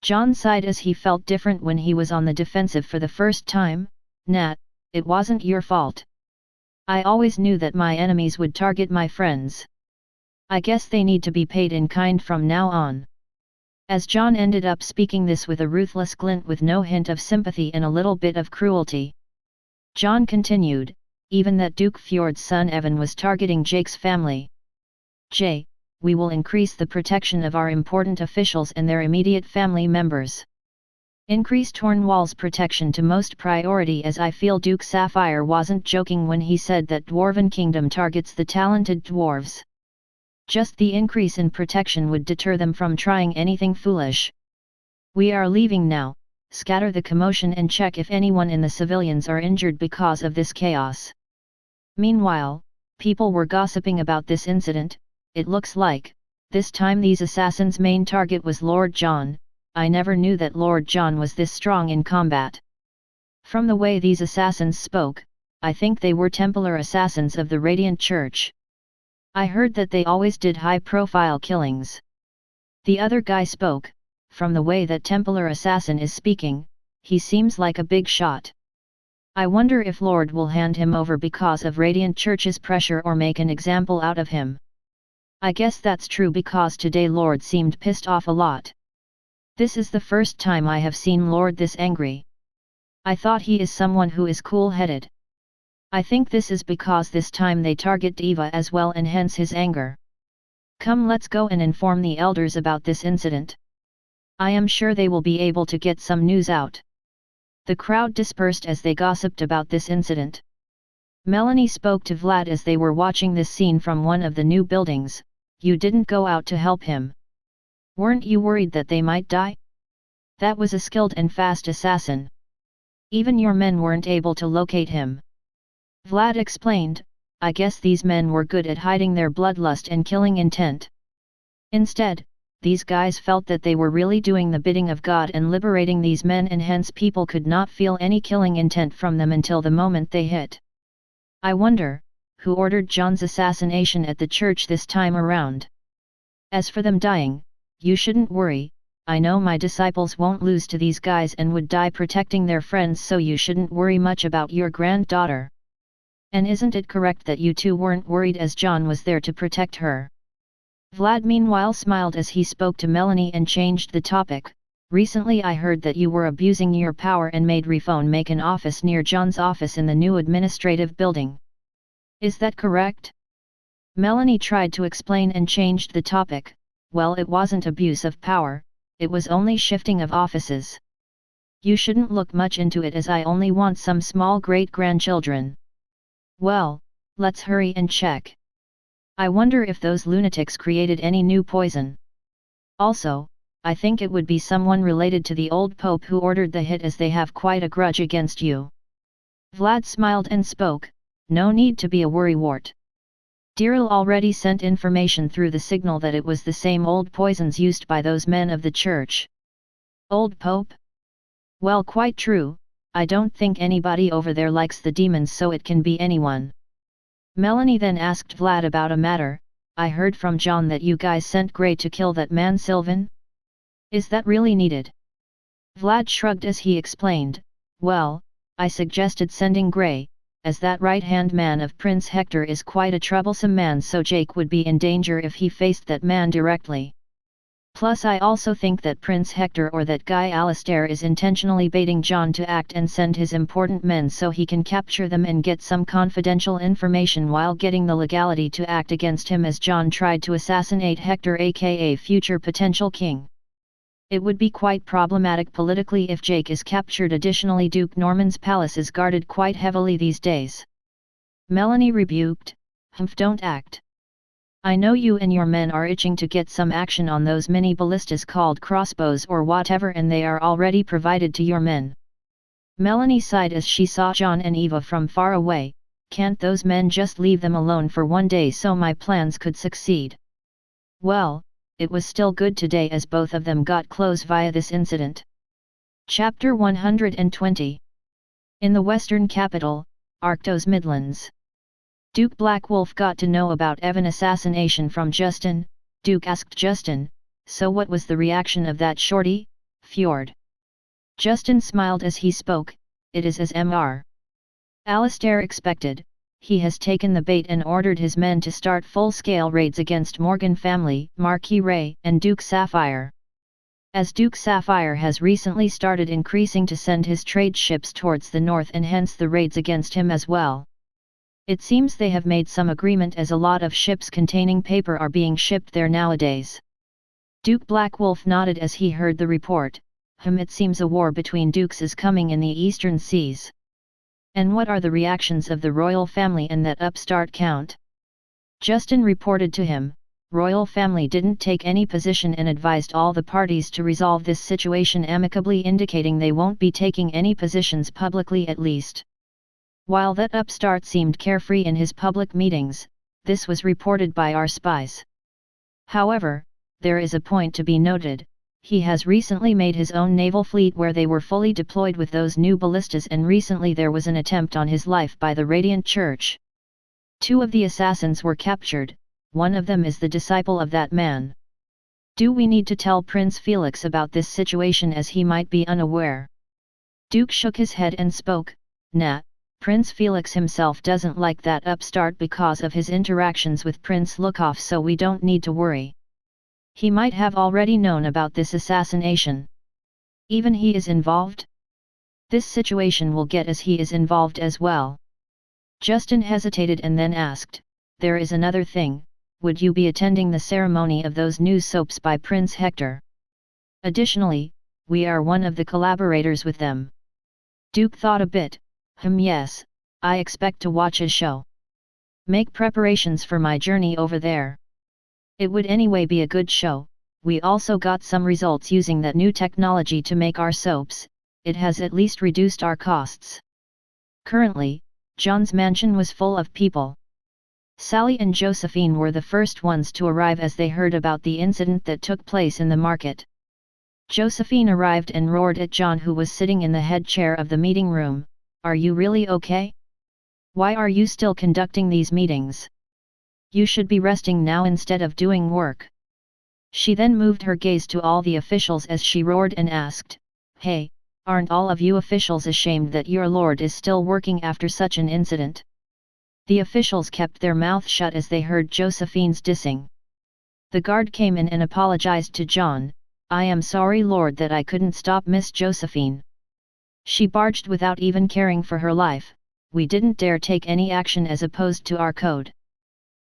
John sighed as he felt different when he was on the defensive for the first time. Nat, it wasn't your fault. I always knew that my enemies would target my friends. I guess they need to be paid in kind from now on. As John ended up speaking this with a ruthless glint with no hint of sympathy and a little bit of cruelty. John continued, even that Duke Fjord's son Evan was targeting Jake's family. Jay, we will increase the protection of our important officials and their immediate family members. Increase Tornwall's protection to most priority, as I feel Duke Sapphire wasn't joking when he said that Dwarven Kingdom targets the talented dwarves. Just the increase in protection would deter them from trying anything foolish. We are leaving now. Scatter the commotion and check if anyone in the civilians are injured because of this chaos. Meanwhile, people were gossiping about this incident. It looks like, this time these assassins' main target was Lord John. I never knew that Lord John was this strong in combat. From the way these assassins spoke, I think they were Templar assassins of the Radiant Church. I heard that they always did high-profile killings. The other guy spoke. From the way that Templar assassin is speaking, he seems like a big shot. I wonder if Lord will hand him over because of Radiant Church's pressure or make an example out of him. I guess that's true because today Lord seemed pissed off a lot. This is the first time I have seen Lord this angry. I thought he is someone who is cool-headed. I think this is because this time they target Eva as well and hence his anger. Come, let's go and inform the elders about this incident. I am sure they will be able to get some news out. The crowd dispersed as they gossiped about this incident. Melanie spoke to Vlad as they were watching this scene from one of the new buildings. You didn't go out to help him. Weren't you worried that they might die? That was a skilled and fast assassin. Even your men weren't able to locate him. Vlad explained, I guess these men were good at hiding their bloodlust and killing intent. Instead, these guys felt that they were really doing the bidding of God and liberating these men, and hence people could not feel any killing intent from them until the moment they hit. I wonder, who ordered John's assassination at the church this time around? As for them dying, you shouldn't worry. I know my disciples won't lose to these guys and would die protecting their friends, so you shouldn't worry much about your granddaughter. And isn't it correct that you two weren't worried as John was there to protect her? Vlad meanwhile smiled as he spoke to Melanie and changed the topic. Recently I heard that you were abusing your power and made Refone make an office near John's office in the new administrative building. Is that correct? Melanie tried to explain and changed the topic. Well, it wasn't abuse of power, it was only shifting of offices. You shouldn't look much into it, as I only want some small great-grandchildren. Well, let's hurry and check. I wonder if those lunatics created any new poison. Also, I think it would be someone related to the old pope who ordered the hit, as they have quite a grudge against you. Vlad smiled and spoke, no need to be a worrywart. Diril already sent information through the signal that it was the same old poisons used by those men of the church. Old pope? Well, quite true. I don't think anybody over there likes the demons, so it can be anyone. Melanie then asked Vlad about a matter. I heard from John that you guys sent Gray to kill that man Sylvan? Is that really needed? Vlad shrugged as he explained, well, I suggested sending Gray, as that right-hand man of Prince Hector is quite a troublesome man, so Jake would be in danger if he faced that man directly. Plus I also think that Prince Hector or that guy Alistair is intentionally baiting John to act and send his important men so he can capture them and get some confidential information while getting the legality to act against him as John tried to assassinate Hector, aka future potential king. It would be quite problematic politically if Jake is captured. Additionally, Duke Norman's palace is guarded quite heavily these days. Melanie rebuked, "Humph, don't act. I know you and your men are itching to get some action on those mini ballistas called crossbows or whatever, and they are already provided to your men." Melanie sighed as she saw John and Eva from far away. Can't those men just leave them alone for one day so my plans could succeed? Well, it was still good today as both of them got close via this incident. Chapter 120. In the western capital, Arctos Midlands. Duke Blackwolf got to know about Evan assassination from Justin. Duke asked Justin, "So what was the reaction of that shorty, Fjord?" Justin smiled as he spoke, "It is as Mr. Alistair expected. He has taken the bait and ordered his men to start full-scale raids against Morgan family, Marquis Ray, and Duke Sapphire. As Duke Sapphire has recently started increasing to send his trade ships towards the north, and hence the raids against him as well. It seems they have made some agreement as a lot of ships containing paper are being shipped there nowadays." Duke Blackwolf nodded as he heard the report. It seems a war between dukes is coming in the eastern seas. And what are the reactions of the royal family and that upstart count? Justin reported to him, "Royal family didn't take any position and advised all the parties to resolve this situation amicably, indicating they won't be taking any positions publicly at least." While that upstart seemed carefree in his public meetings, this was reported by our spies. However, there is a point to be noted. He has recently made his own naval fleet where they were fully deployed with those new ballistas, and recently there was an attempt on his life by the Radiant Church. 2 of the assassins were captured, one of them is the disciple of that man. Do we need to tell Prince Felix about this situation as he might be unaware? Duke shook his head and spoke, "Nah, Prince Felix himself doesn't like that upstart because of his interactions with Prince Lukov, so we don't need to worry. He might have already known about this assassination. Even he is involved? This situation will get as he is involved as well." Justin hesitated and then asked, "There is another thing, would you be attending the ceremony of those new soaps by Prince Hector? Additionally, we are one of the collaborators with them." Duke thought a bit. Yes, I expect to watch a show. Make preparations for my journey over there. It would anyway be a good show. We also got some results using that new technology to make our soaps. It has at least reduced our costs. Currently, John's mansion was full of people. Sally and Josephine were the first ones to arrive as they heard about the incident that took place in the market. Josephine arrived and roared at John, who was sitting in the head chair of the meeting room. "Are you really okay? Why are you still conducting these meetings? You should be resting now instead of doing work." She then moved her gaze to all the officials as she roared and asked, "Hey, aren't all of you officials ashamed that your lord is still working after such an incident?" The officials kept their mouth shut as they heard Josephine's dissing. The guard came in and apologized to John. "I am sorry, Lord, that I couldn't stop Miss Josephine. She barged without even caring for her life. We didn't dare take any action as opposed to our code."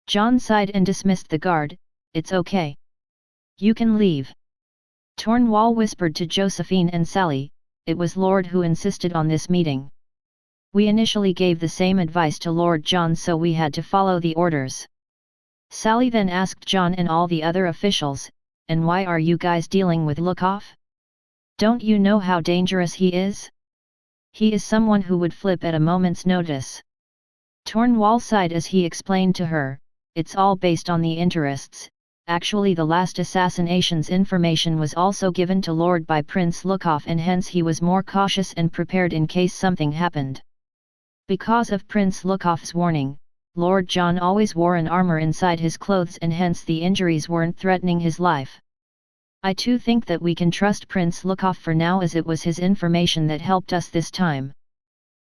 John sighed and dismissed the guard. "It's okay. You can leave." Tornwall whispered to Josephine and Sally, "It was Lord who insisted on this meeting. We initially gave the same advice to Lord John, so we had to follow the orders." Sally then asked John and all the other officials, "And why are you guys dealing with Lukov? Don't you know how dangerous he is? He is someone who would flip at a moment's notice." Tornwall sighed as he explained to her, "It's all based on the interests. Actually, the last assassination's information was also given to Lord by Prince Lukov, and hence he was more cautious and prepared in case something happened. Because of Prince Lukov's warning, Lord John always wore an armor inside his clothes and hence the injuries weren't threatening his life. I too think that we can trust Prince Lukov for now, as it was his information that helped us this time.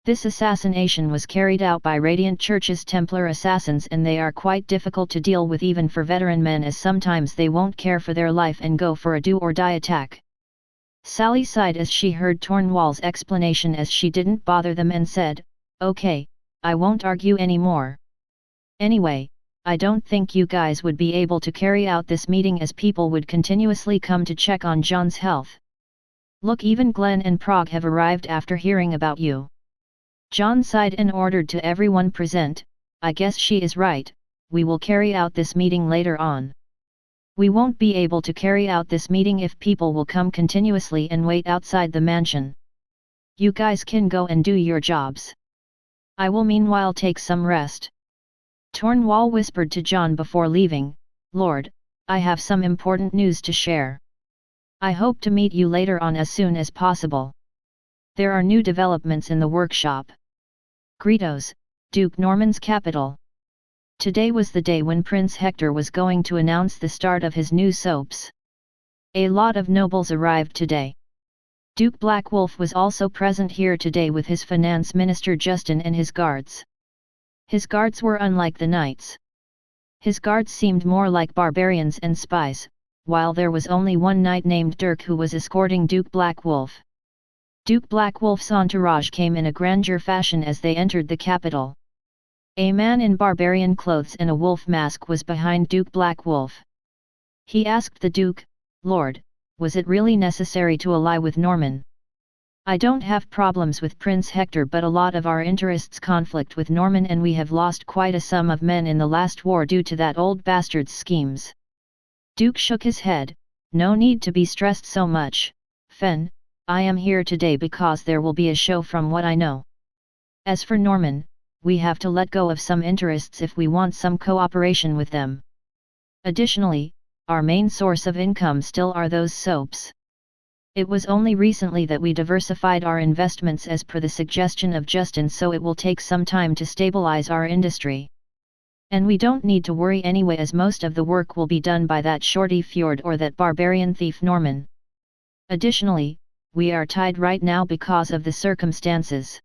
This assassination was carried out by Radiant Church's Templar assassins, and they are quite difficult to deal with even for veteran men, as sometimes they won't care for their life and go for a do-or-die attack. Sally sighed as she heard Tornwall's explanation, as she didn't bother them and said, "Okay, I won't argue anymore. Anyway, I don't think you guys would be able to carry out this meeting, as people would continuously come to check on John's health. Look, even Glenn and Prague have arrived after hearing about you." John sighed and ordered to everyone present, "I guess she is right, we will carry out this meeting later on. We won't be able to carry out this meeting if people will come continuously and wait outside the mansion. You guys can go and do your jobs. I will meanwhile take some rest." Tornwall whispered to John before leaving, "Lord, I have some important news to share. I hope to meet you later on as soon as possible. There are new developments in the workshop." Greedos, Duke Norman's capital. Today was the day when Prince Hector was going to announce the start of his new soaps. A lot of nobles arrived today. Duke Blackwolf was also present here today with his finance minister Justin and his guards. His guards were unlike the knights. His guards seemed more like barbarians and spies, while there was only one knight named Dirk who was escorting Duke Blackwolf. Duke Blackwolf's entourage came in a grandeur fashion as they entered the capital. A man in barbarian clothes and a wolf mask was behind Duke Blackwolf. He asked the Duke, "Lord, was it really necessary to ally with Norman? I don't have problems with Prince Hector, but a lot of our interests conflict with Norman, and we have lost quite a sum of men in the last war due to that old bastard's schemes." Duke shook his head, "No need to be stressed so much, Fen. I am here today because there will be a show from what I know. As for Norman, we have to let go of some interests if we want some cooperation with them. Additionally, our main source of income still are those soaps. It was only recently that we diversified our investments as per the suggestion of Justin, so it will take some time to stabilize our industry. And we don't need to worry anyway, as most of the work will be done by that shorty Fjord or that barbarian thief Norman. Additionally, we are tied right now because of the circumstances.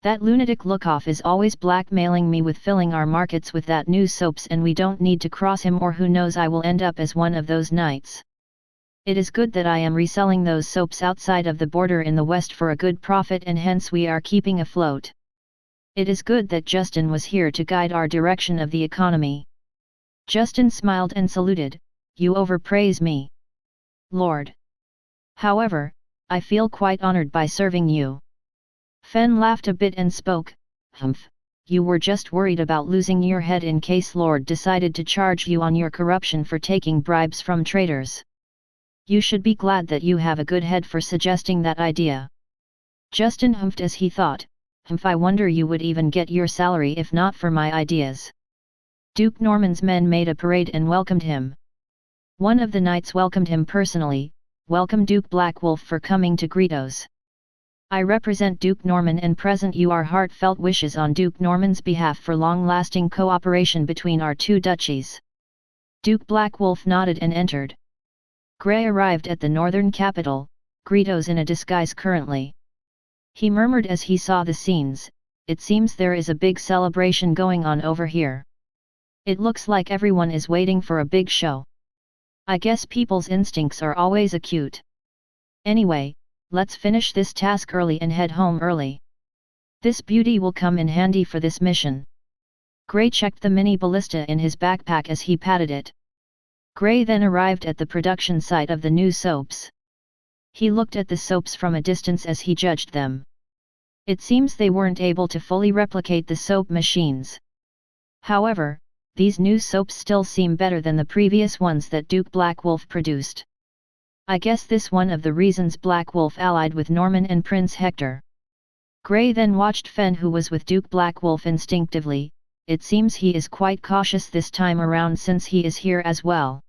That lunatic Lukov is always blackmailing me with filling our markets with that new soaps, and we don't need to cross him, or who knows, I will end up as one of those knights. It is good that I am reselling those soaps outside of the border in the west for a good profit, and hence we are keeping afloat. It is good that Justin was here to guide our direction of the economy." Justin smiled and saluted, "You overpraise me, Lord. However, I feel quite honored by serving you." Fen laughed a bit and spoke, "Humph, you were just worried about losing your head in case Lord decided to charge you on your corruption for taking bribes from traitors. You should be glad that you have a good head for suggesting that idea." Justin humphed as he thought, "Humph, I wonder you would even get your salary if not for my ideas." Duke Norman's men made a parade and welcomed him. One of the knights welcomed him personally, "Welcome Duke Blackwolf for coming to Greedos. I represent Duke Norman and present you our heartfelt wishes on Duke Norman's behalf for long-lasting cooperation between our two duchies." Duke Blackwolf nodded and entered. Grey arrived at the northern capital, Greedos, in a disguise currently. He murmured as he saw the scenes, "It seems there is a big celebration going on over here. It looks like everyone is waiting for a big show. I guess people's instincts are always acute. Anyway, let's finish this task early and head home early. This beauty will come in handy for this mission." Grey checked the mini ballista in his backpack as he patted it. Grey then arrived at the production site of the new soaps. He looked at the soaps from a distance as he judged them. It seems they weren't able to fully replicate the soap machines. However, these new soaps still seem better than the previous ones that Duke Blackwolf produced. I guess this one of the reasons Blackwolf allied with Norman and Prince Hector. Grey then watched Fen, who was with Duke Blackwolf, instinctively. It seems he is quite cautious this time around since he is here as well.